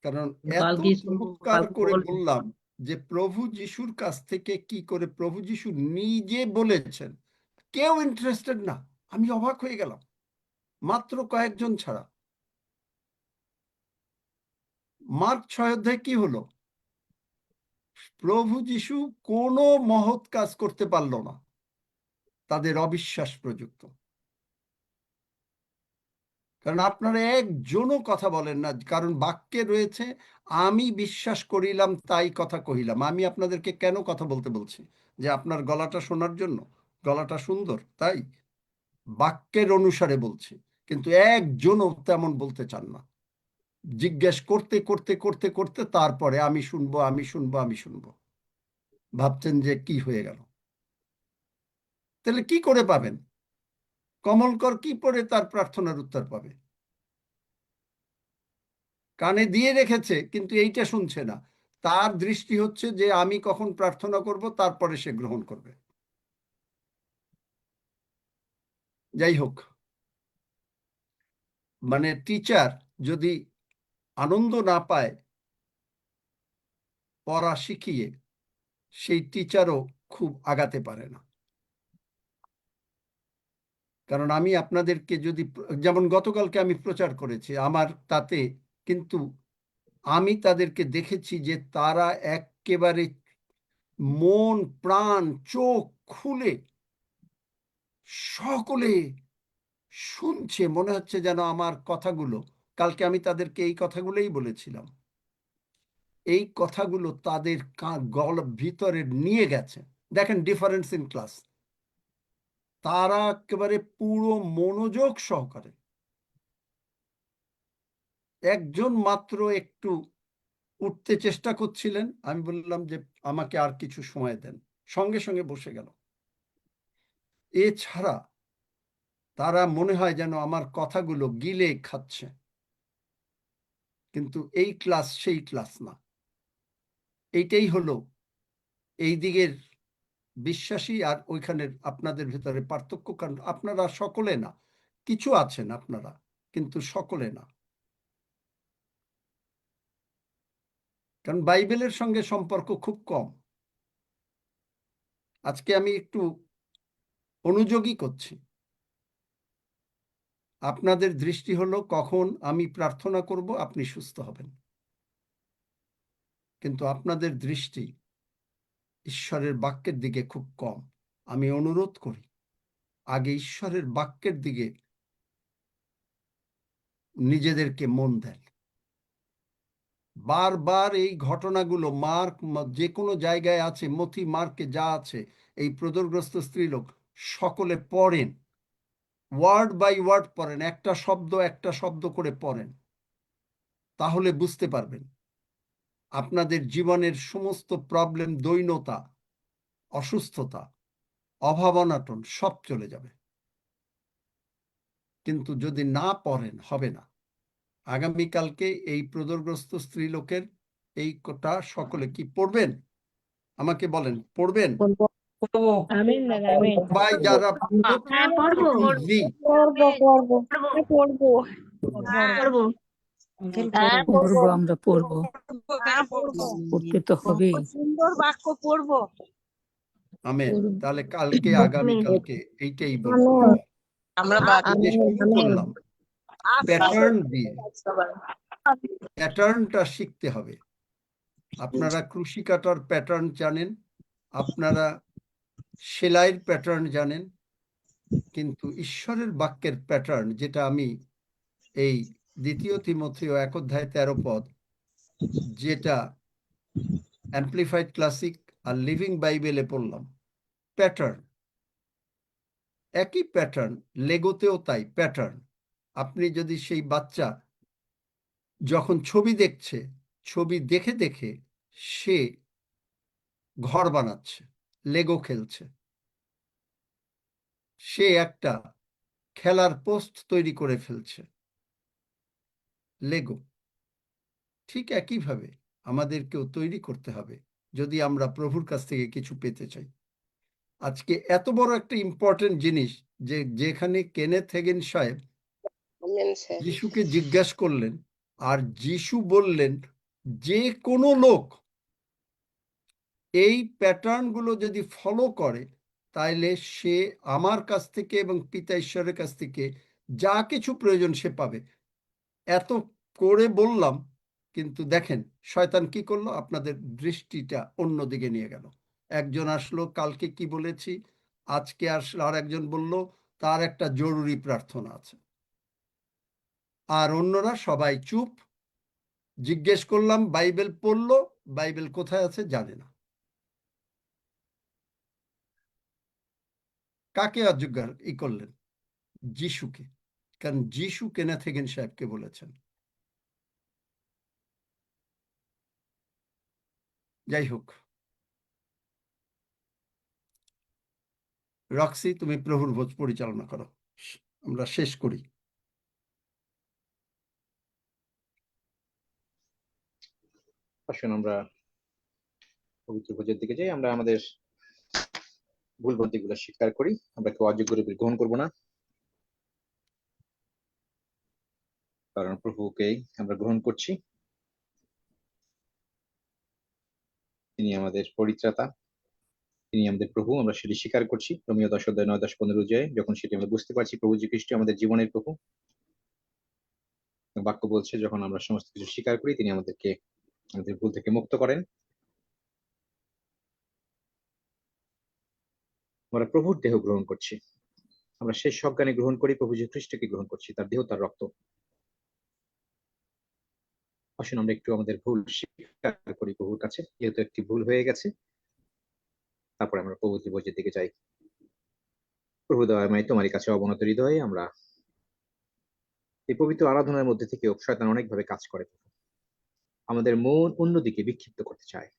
কারণ এত কালকেই শুনবো, চমৎকার কালকে করে বলবো। বললাম যে প্রভু যিশুর কাছ থেকে কি করে প্রভু যিশু নিজে বলেছেন, কেউ ইন্টারেস্টেড না। আমি অবাক হয়ে গেলাম, মাত্র কয়েকজন ছাড়া। মার্ক 6 অধ্যায়ে কি হলো? প্রভু যিশু কোনো মহৎ কাজ করতে পারল না, তাদের অবিশ্বাস প্রযুক্ত। কারণ আপনারা একজনও কথা বলেন না, কারণ বাক্যে রয়েছে আমি বিশ্বাস করিলাম তাই কথা কহিলাম। আমি আপনাদেরকে কেন কথা বলতে বলছি? যে আপনার গলাটা শোনার জন্য, গলাটা সুন্দর তাই? বাক্যের অনুসারে বলছি, কিন্তু একজনও তেমন বলতে চান না। জিজ্ঞেস করতে করতে করতে করতে তারপরে আমি শুনবো, আমি শুনবো, আমি শুনবো, ভাবছেন যে কি হয়ে গেল। তাহলে কি করে পাবেন? কমলকর কি পড়ে তার প্রার্থনার উত্তর পাবে? কানে দিয়ে রেখেছে, কিন্তু এইটা শুনছে না। তার দৃষ্টি হচ্ছে যে আমি কখন প্রার্থনা করব, তারপরে সে গ্রহণ করবে। যাই হোক, মানে টিচার যদি আনন্দ না পায় পড়া শিখিয়ে, সেই টিচারও খুব আগাতে পারে না। কারণ আমি আপনাদেরকে যদি, যেমন গতকালকে আমি প্রচার করেছি, আমার তাতে কিন্তু আমি তাদেরকে দেখেছি যে তারা একেবারে মন প্রাণ চোখ খুলে সকলে শুনছে, মনে হচ্ছে যেন আমার কথাগুলো, কালকে আমি তাদেরকে এই কথাগুলোই বলেছিলাম, এই কথাগুলো তাদের গলা ভিতরে নিয়ে গেছে। দেখেন ডিফারেন্স ইন ক্লাস। তারা একেবারে পুরো মনোযোগ সহকারে, একজন মাত্র একটু উঠতে চেষ্টা করছিলেন, আমি বললাম যে আমাকে আর কিছু সময় দেন, সঙ্গে সঙ্গে বসে গেল। এছাড়া তারা মনে হয় যেন আমার কথাগুলো গিলে খাচ্ছে। কিন্তু এই ক্লাস সেই ক্লাস না। এইটাই হলো এই দিকের বিশ্বাসী আর ওইখানের আপনাদের ভিতরে পার্থক্য। কারণ আপনারা সকলে না, কিছু আছেন আপনারা, কিন্তু সকলে না। কারণ বাইবেলের সঙ্গে সম্পর্ক খুব কম। আজকে আমি একটু অনুযোগী করছি। আপনাদের দৃষ্টি হলো কখন আমি প্রার্থনা করব আপনি সুস্থ হবেন, কিন্তু আপনাদের দৃষ্টি ঈশ্বরের বাক্যের দিকে খুব কম। আমি অনুরোধ করি আগে ঈশ্বরের বাক্যের দিকে নিজেদেরকে মন দেন। বারবার এই ঘটনাগুলো মার্ক যে কোনো জায়গায় আছে, মথি মার্কে যা আছে, এই প্রদরগ্রস্ত স্ত্রীলোক সকলে পড়েন, ওয়ার্ড বাই ওয়ার্ড পড়েন, একটা শব্দ করে পড়েন, তাহলে বুঝতে পারবেন আপনাদের জীবনের সমস্ত প্রবলেম, দৈন্যতা, অসুস্থতা, অভাব অনাটন সব চলে যাবে। কিন্তু যদি না পড়েন হবে না। আগামীকালকে এই প্রদরগ্রস্ত স্ত্রীলোকের এই কথা সকলে কি পড়বেন? আমাকে বলেন, পড়বেন? আমিন দাদা, আমিন। সবাই যারা হ্যাঁ, পড়বো। জি, পড়বো। পড়বো, আমরা পড়বো, পড়তে তো হবেই। সুন্দর বাক্য পড়বো। আমেন। তাহলে কালকে, আগামীকালকে এইটাই বলবো। আমরা আজকে শুরু করলাম প্যাটার্ন দিয়ে। প্যাটার্নটা শিখতে হবে। আপনারা ক্রুশি কাটার প্যাটার্ন জানেন, আপনারা সেলাইয়ের প্যাটার্ন জানেন, কিন্তু ঈশ্বরের বাক্যের প্যাটার্ন, যেটা আমি এই 2 তিমথেয় 1:13 যেটা অ্যাম্প্লিফাইড ক্লাসিক আর লিভিং বাইবেলে পড়লাম, প্যাটার্ন একই প্যাটার্ন, লেগোতেও তাই প্যাটার্ন। আপনি যদি সেই বাচ্চা যখন ছবি দেখছে, ছবি দেখে দেখে সে ঘর বানাচ্ছে, লেগো খেলছে, সে একটা খেলার পোস্ট তৈরি করে ফেলছে, লেগো। ঠিক একইভাবে আমাদেরকেও তৈরি করতে হবে যদি আমরা প্রভুর কাছ থেকে কিছু পেতে চাই। আজকে এত বড় একটা ইম্পর্টেন্ট জিনিস, যে যেখানে কেনেথ হেগেন সাহেব যিশুকে জিজ্ঞাসা করলেন, আর যিশু বললেন যে কোনো লোক এই প্যাটার্নগুলো যদি ফলো করে, তাইলে সে আমার কাছ থেকে এবং পিতা ঈশ্বরের কাছ থেকে যা কিছু প্রয়োজন সে পাবে। এত করে বললাম, কিন্তু দেখেন শয়তান কি করলো, আপনাদের দৃষ্টিটা অন্যদিকে নিয়ে গেল। একজন আসলো, কালকে কি বলেছি, আজকে আসলো আর একজন বলল তার একটা জরুরি প্রার্থনা আছে, আর অন্যরা সবাই চুপ। জিজ্ঞেস করলাম, বাইবেল পড়লো, বাইবেল কোথায় আছে জানে না। কাকে অযোগ্য করলেন? যিশুকে। কারণ যিশু কেনেথ হেগেন সাহেবকে বলেছেন। যাই হোক, রক্সি তুমি প্রভুর ভোজ পরিচালনা করো, আমরা শেষ করি। আসুন আমরা পবিত্র ভোজের দিকে যাই। আমরা আমাদের ভুল ভ্রান্তিগুলো স্বীকার করি। আমরা কেউ অযোগ্য রূপে গ্রহণ করবো না, কারণ প্রভুকেই আমরা গ্রহণ করছি। তিনি আমাদের পরিত্রাতা, তিনি আমাদের প্রভু, আমরা সেটি স্বীকার করছি। রোমীয় 10:9-15 যখন সেটি আমরা বুঝতে পারছি প্রভু যীশু খ্রিস্ট আমাদের জীবনের প্রভু। বাক্য বলছে যখন আমরা সমস্ত কিছু স্বীকার করি, তিনি আমাদেরকে আমাদের ভুল থেকে মুক্ত করেন। আমরা প্রভুর দেহ গ্রহণ করছি, আমরা শেষ সজ্ঞানে গ্রহণ করি, প্রভু যীশু খ্রিস্টকে গ্রহণ করছি, তার দেহ তার রক্ত। আসুন আমরা একটু আমাদের ভুল স্বীকার করি প্রভুর কাছে, যেহেতু একটি ভুল হয়ে গেছে। তারপর আমরা পবিত্র ভোজের দিকে যাই। প্রভু দয়াময়, তোমারই কাছে অবনত হৃদয়ে আমরা এই পবিত্র আরাধনার মধ্যে থেকে শয়তান অনেকভাবে কাজ করে, আমাদের মন অন্যদিকে বিক্ষিপ্ত করতে চায়,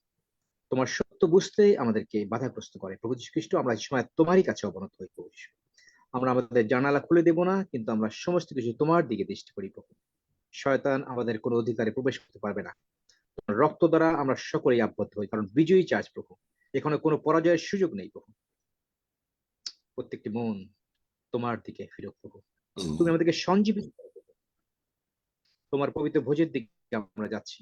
তোমার সত্য বুঝতে আমাদেরকে বাধাগ্রস্ত করে। প্রভু যীশু খ্রিস্ট, আমরা এই সময় তোমারই কাছে অবনত হই প্রভু যীশু। আমরা আমাদের জানালা খুলে দেব না, কিন্তু আমরা সমস্ত কিছু তোমার দিকে দৃষ্টি করি প্রভু। শয়তান আমাদের কোনো অধিকারে প্রবেশ করতে পারবে না। তোমার রক্ত দ্বারা আমরা সকলেই আবদ্ধ হই, কারণ বিজয়ী চার্জ প্রভু, এখানে কোনো পরাজয়ের সুযোগ নেই প্রভু। প্রত্যেকটি মন তোমার দিকে ফিরুক প্রভু। তুমি আমাদেরকে সঞ্জীবিত করো প্রভু। তোমার পবিত্র ভোজের দিকে আমরা যাচ্ছি,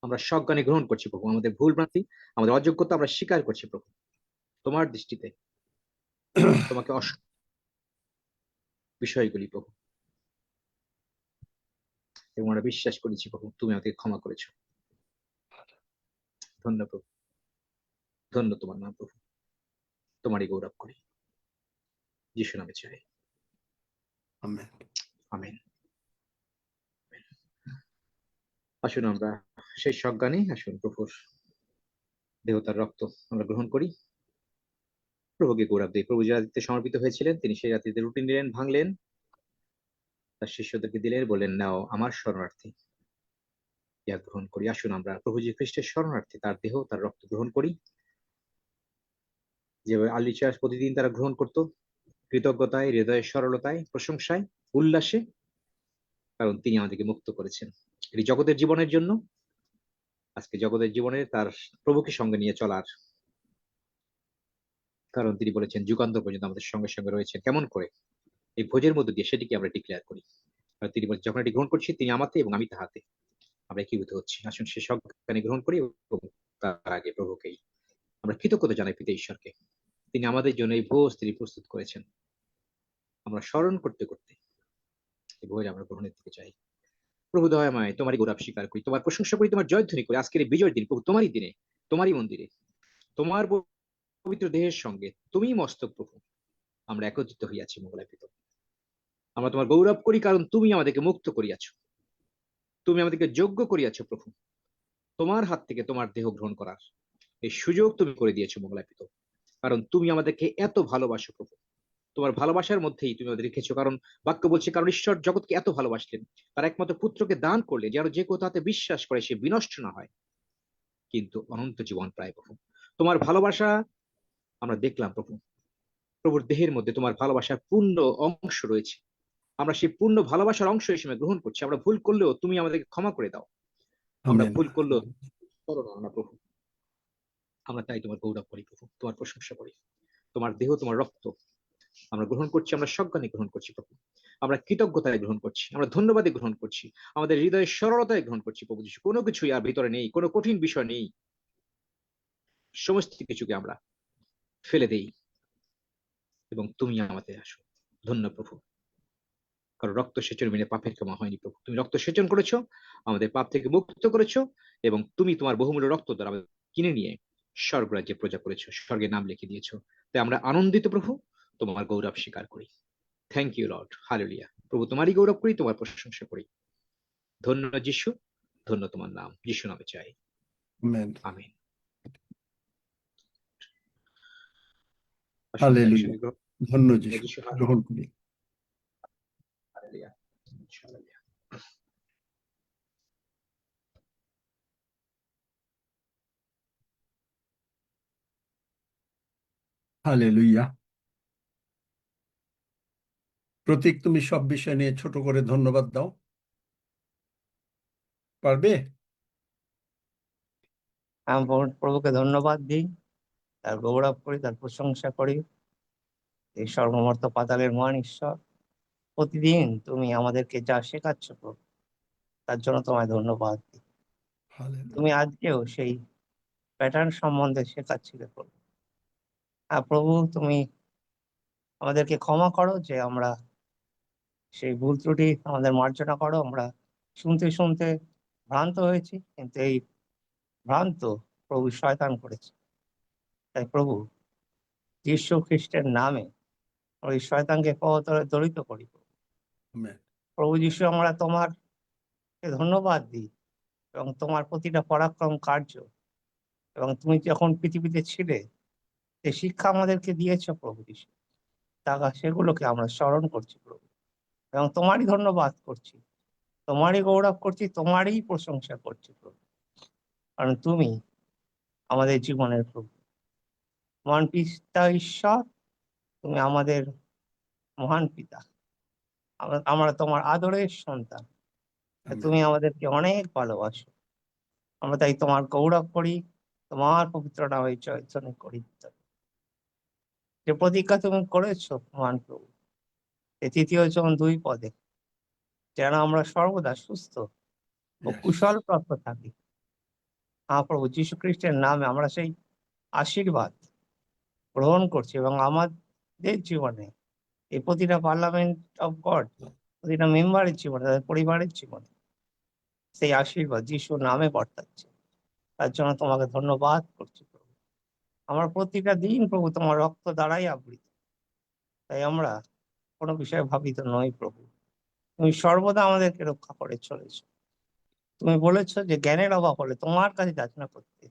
আমরা সজ্ঞানে গ্রহণ করছি প্রভু। আমাদের ভুল ভ্রান্তি, আমাদের অযোগ্যতা আমরা স্বীকার করছি প্রভু। তোমার দৃষ্টিতে তোমাকে বিষয়গুলি প্রভু, এবং আমরা বিশ্বাস করেছি প্রভু তুমি আমাদের ক্ষমা করেছো। ধন্য প্রভু, ধন্য তোমার নাম প্রভু। তোমারই গৌরব করি, যিশু নামে চাই, আমেন। আমেন। আসুন আমরা সেই সজ্ঞানে আসুন প্রভুর দেহতার রক্ত আমরা গ্রহণ করি, প্রভুকে গৌরব দিই। প্রভু যে রাত্রিতে সমর্পিত হয়েছিলেন, তিনি সেই রাত্রিতে রুটি নিলেন, ভাঙলেন, তার শিষ্যদেরকে দিলেন, বললেন, নাও আমার শরণার্থী, ইয়া গ্রহণ করি। আসুন আমরা প্রভু যীশু খ্রিস্টের শরণার্থী, তার দেহ তার রক্ত গ্রহণ করি। যেভাবে আর্লি চার্চ প্রতিদিন তারা গ্রহণ করত, কৃতজ্ঞতায়, হৃদয়ের সরলতায়, প্রশংসায়, উল্লাসে, কারণ তিনি আমাদেরকে মুক্ত করেছেন এটি জগতের জীবনের জন্য। আজকে জগতের জীবনে তার প্রভুকে সঙ্গে নিয়ে চলার, কারণ তিনি বলেছেন যুগান্তর পর্যন্ত আমাদের সঙ্গে সঙ্গে রয়েছেন। কেমন করে? এই ভোজের মধ্যে দিয়ে সেটিকে আমরা ডিক্লেয়ার করি। আর তিনি বলেন, যখন এটি গ্রহণ করছি, তিনি আমাতে এবং আমি তাহাতে, আমরা একীভূত হচ্ছি। আসুন সে সজ্ঞানে গ্রহণ করি এবং তার আগে প্রভুকেই আমরা কৃতজ্ঞতা জানাই পিতা ঈশ্বরকে। তিনি আমাদের জন্য এই ভোজ তিনি প্রস্তুত করেছেন। আমরা স্মরণ করতে করতে এই ভোজ আমরা গ্রহণের দিকে চাই। প্রভু দয়াময়, তোমারই গৌরব স্বীকার করি, তোমার প্রশংসা করি, তোমার জয়ধ্বনি করি। আজকের এই বিজয়ের দিন প্রভু, তোমারই দিনে, তোমারই মন্দিরে, তোমার পবিত্র দেহের সঙ্গে তুমি মস্তক প্রভু, আমরা একত্রিত হইয়াছি মঙ্গলাপিত। আমরা তোমার গৌরব করি, কারণ তুমি আমাদেরকে মুক্ত করিয়াছ, তুমি আমাদেরকে যোগ্য করিয়াছ প্রভু, তোমার হাত থেকে তোমার দেহ গ্রহণ করার এই সুযোগ তুমি করে দিয়েছো মঙ্গলাপিত। কারণ তুমি আমাদেরকে এত ভালোবাসো প্রভু, তোমার ভালোবাসার মধ্যেই তুমি আমাদের রেখেছো। কারণ বাক্য বলছে, কারণ ঈশ্বর জগৎকে এত ভালোবাসলেন, তার একমাত্র পুত্রকে দান করলে, যেন যে কেউ তাতে বিশ্বাস করে সে বিনষ্ট না হয়, কিন্তু অনন্ত জীবন পায় প্রভু। তোমার ভালোবাসা আমরা দেখলাম প্রভু, প্রভুর দেহের মধ্যে তোমার ভালোবাসার পূর্ণ অংশ রয়েছে। আমরা সেই পূর্ণ ভালোবাসার অংশ হিসেবে গ্রহণ করছি। আমরা ভুল করলেও তুমি আমাদেরকে ক্ষমা করে দাও, আমরা আমেন। ভুল করলেও করো না প্রভু। আমরা তাই তোমার গৌরব করি প্রভু, তোমার প্রশংসা করি। তোমার দেহ, তোমার রক্ত আমরা গ্রহণ করছি, আমরা সজ্ঞানে গ্রহণ করছি প্রভু, আমরা কৃতজ্ঞতায় গ্রহণ করছি, আমরা ধন্যবাদে গ্রহণ করছি, আমাদের হৃদয়ের সরলতায় গ্রহণ করছি প্রভু যীশু। কোনো কিছুই আর ভিতরে নেই, কোনো কঠিন বিষয় নেই, সমস্ত কিছুকে আমরা ফেলে দেই এবং তুমি আমাদের আসো। ধন্য প্রভু, কারণ রক্ত সেচন বিনা পাপের ক্ষমা হয়নি প্রভু। তুমি রক্ত সেচন করেছো, আমাদের পাপ থেকে মুক্ত করেছো, এবং তুমি তোমার বহুমূল্য রক্ত দ্বারা আমাদের কিনে নিয়ে স্বর্গরাজ্যে প্রজা করেছো, স্বর্গে নাম লিখে দিয়েছো। তাই আমরা আনন্দিত প্রভু, তোমার গৌরব স্বীকার করি। Thank you Lord, hallelujah. প্রভু তোমারই গৌরব করি, তোমার প্রশংসা করি। ধন্য যিশু, ধন্য তোমার নাম, যিশু নামে চাই, আমেন। আমিন। হালেলুয়া। ধন্য যিশু, যিশু, গ্রহণ করি। Hallelujah, hallelujah. হালেলুয়া। প্রতীক, তুমি সব বিষয় নিয়ে ছোট করে ধন্যবাদ দাও, পারবে? আমি প্রভুকে ধন্যবাদ দিই, তার গৌরব করি, তার প্রশংসা করি। এই সর্বমর্ত পাতালের মহান ঈশ্বর, প্রতিদিন তুমি আমাদেরকে যা শেখাচ্ছ প্রভু, তার জন্য তোমায় ধন্যবাদ দিই। তুমি আজকেও সেই প্যাটার্ন সম্বন্ধে শেখাচ্ছিলে প্রভু। আর প্রভু, তুমি আমাদেরকে ক্ষমা করো যে আমরা সেই ভুল ত্রুটি আমাদের মার্জনা করো। আমরা শুনতে শুনতে ভ্রান্ত হয়েছি, কিন্তু এই ভ্রান্ত প্রভু শয়তান করেছে। তাই প্রভু যীশু খ্রিস্টের নামে ওই শয়তানকে পদতলে দলিত করি। প্রভু যীশু, আমরা তোমারকে ধন্যবাদ দিই এবং তোমার প্রতিটা পরাক্রম কার্য, এবং তুমি যখন পৃথিবীতে ছিলে যে শিক্ষা আমাদেরকে দিয়েছ প্রভু যীশু, সেগুলোকে আমরা স্মরণ করছি প্রভু, এবং তোমারই ধন্যবাদ করছি, তোমারই গৌরব করছি, তোমারই প্রশংসা করছি প্রভু, কারণ তুমি আমাদের জীবনের প্রভু। মহান পিতা ঈশ্বর, তুমি আমাদের মহান পিতা, আমরা তোমার আদরের সন্তান। আমেন। তুমি আমাদেরকে অনেক ভালোবাসো। আমরা তাই তোমার গৌরব করি, তোমার পবিত্র নামে চৈতন্য করি। যে প্রতিজ্ঞা তুমি করেছো মহান প্রভু, এই 3 জন 2 পদে, যেন আমরা সর্বদা সুস্থ ও Yes. কুশল প্রাপ্ত থাকি। প্রভু যীশু খ্রিস্টের নামে আমরা সেই আশীর্বাদ গ্রহণ করছি এবং আমাদের জীবনে এই প্রতিটা পার্লামেন্ট অফ গড, প্রতিটা মেম্বারের জীবনে, তাদের পরিবারের জীবনে সেই আশীর্বাদ যিশুর নামে বর্তাচ্ছে। তার জন্য তোমাকে ধন্যবাদ করছি প্রভু। আমরা প্রতিটা দিন প্রভু তোমার রক্ত দ্বারাই আবৃত, তাই আমরা কোনো বিষয়ে ভাবিত নই প্রভু। তুমি সর্বদা আমাদেরকে রক্ষা করে চলেছো। তুমি বলেছো যে জ্ঞানের অভাব হলে তোমার কাছে যাচনা করতে,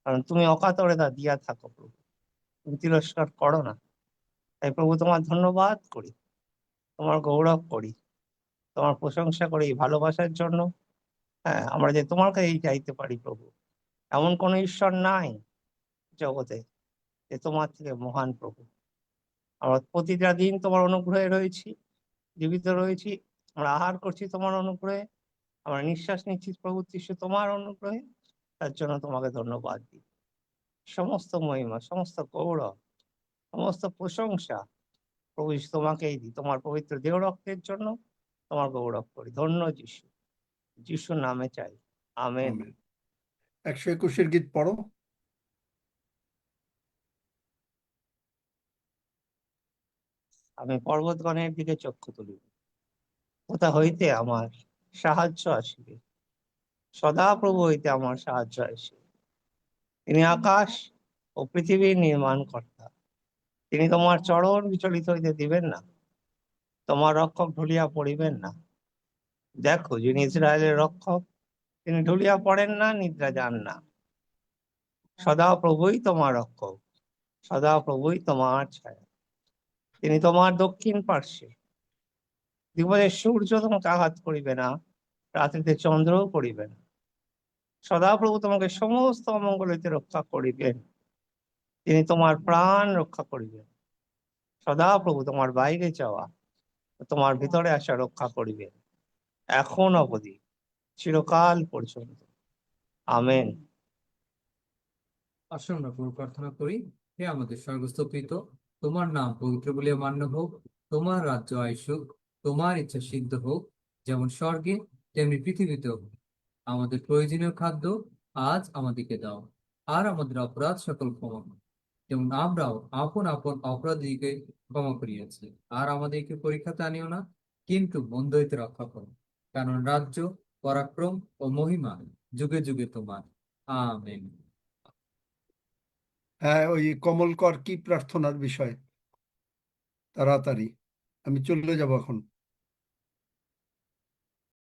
কারণ তুমি অকাতরে তা দিয়া থাকো প্রভু, তুমি তিরস্কার করো না। তাই প্রভু তোমার ধন্যবাদ করি, তোমার গৌরব করি, তোমার প্রশংসা করি এই ভালোবাসার জন্য। আমরা যে তোমার কাছে চাইতে পারি প্রভু, এমন কোন ঈশ্বর নাই জগতে যে তোমার থেকে মহান প্রভু। আমরা প্রতিটা দিন তোমার অনুগ্রহে রয়েছি, জীবিত রয়েছি, আমরা আহার করছি তোমার অনুগ্রহে, আমরা নিঃশ্বাস নিচ্ছি প্রভু যিশু তোমার অনুগ্রহে। তার জন্য তোমাকে ধন্যবাদ দিই। সমস্ত মহিমা, সমস্ত গৌরব, সমস্ত প্রশংসা প্রভু যীশু তোমাকেই দিই। তোমার পবিত্র দেহ রক্তের জন্য তোমার গৌরব করি। ধন্য যিশু, যিশুর নামে চাই, আমেন। আমেন। 121 গীত পড়ো। আমি পর্বতগণের দিকে চক্ষু তুলিব, কোথা হইতে আমার সাহায্য আসিবে। সদা প্রভু হইতে আমার সাহায্য আসে। তিনি আকাশ ও পৃথিবীর নির্মাণ কর্তা। তিনি তোমার চরণ বিচলিত হইতে দিবেন না, তোমার রক্ষক ঢুলিয়া পড়িবেন না। দেখো, যিনি ইসরায়েলের রক্ষক, তিনি ঢুলিয়া পড়েন না, নিদ্রা যান না। সদা প্রভুই তোমার রক্ষক, সদা প্রভুই তোমার ছায়া। তিনি তোমার দক্ষিণ পার্শ্বে, দিবসে সূর্য তোমাকে আঘাত করিবে না, রাত্রিতে চন্দ্রও পড়িবে না। সদা প্রভু তোমাকে সমস্ত অমঙ্গল হইতে রক্ষা করিবেন, তিনি তোমার প্রাণ রক্ষা করিবেন। সদা প্রভু তোমার বাইরে যাওয়া, তোমার ভিতরে আসা রক্ষা করিবেন, এখন অবধি, চিরকাল পর্যন্ত, আমেন। আসুন আমরা পুরো প্রার্থনা করি। হে আমাদের স্বর্গস্থ পিতা, তোমার নাম পবিত্র বলিয়া মান্য হোক, তোমার রাজ্য আইসুক, তোমার ইচ্ছা সিদ্ধ হোক, যেমন স্বর্গে তেমনি পৃথিবীতে হোক। আমাদের প্রয়োজনীয় খাদ্য আজ আমাদেরকে দাও, আর আমাদের অপরাধ সকল ক্ষমা করো, যেমন আমরাও আপন আপন অপরাধীকে ক্ষমা করিয়াছি। আর আমাদেরকে পরীক্ষাতে আনিও না, কিন্তু মন্দ হইতে রক্ষা করো, কারণ রাজ্য, পরাক্রম ও মহিমা যুগে যুগে তোমার, আমেন। হ্যাঁ, ওই কমল কর কি প্রার্থনার বিষয়? তাড়াতাড়ি, আমি চলে যাব এখন।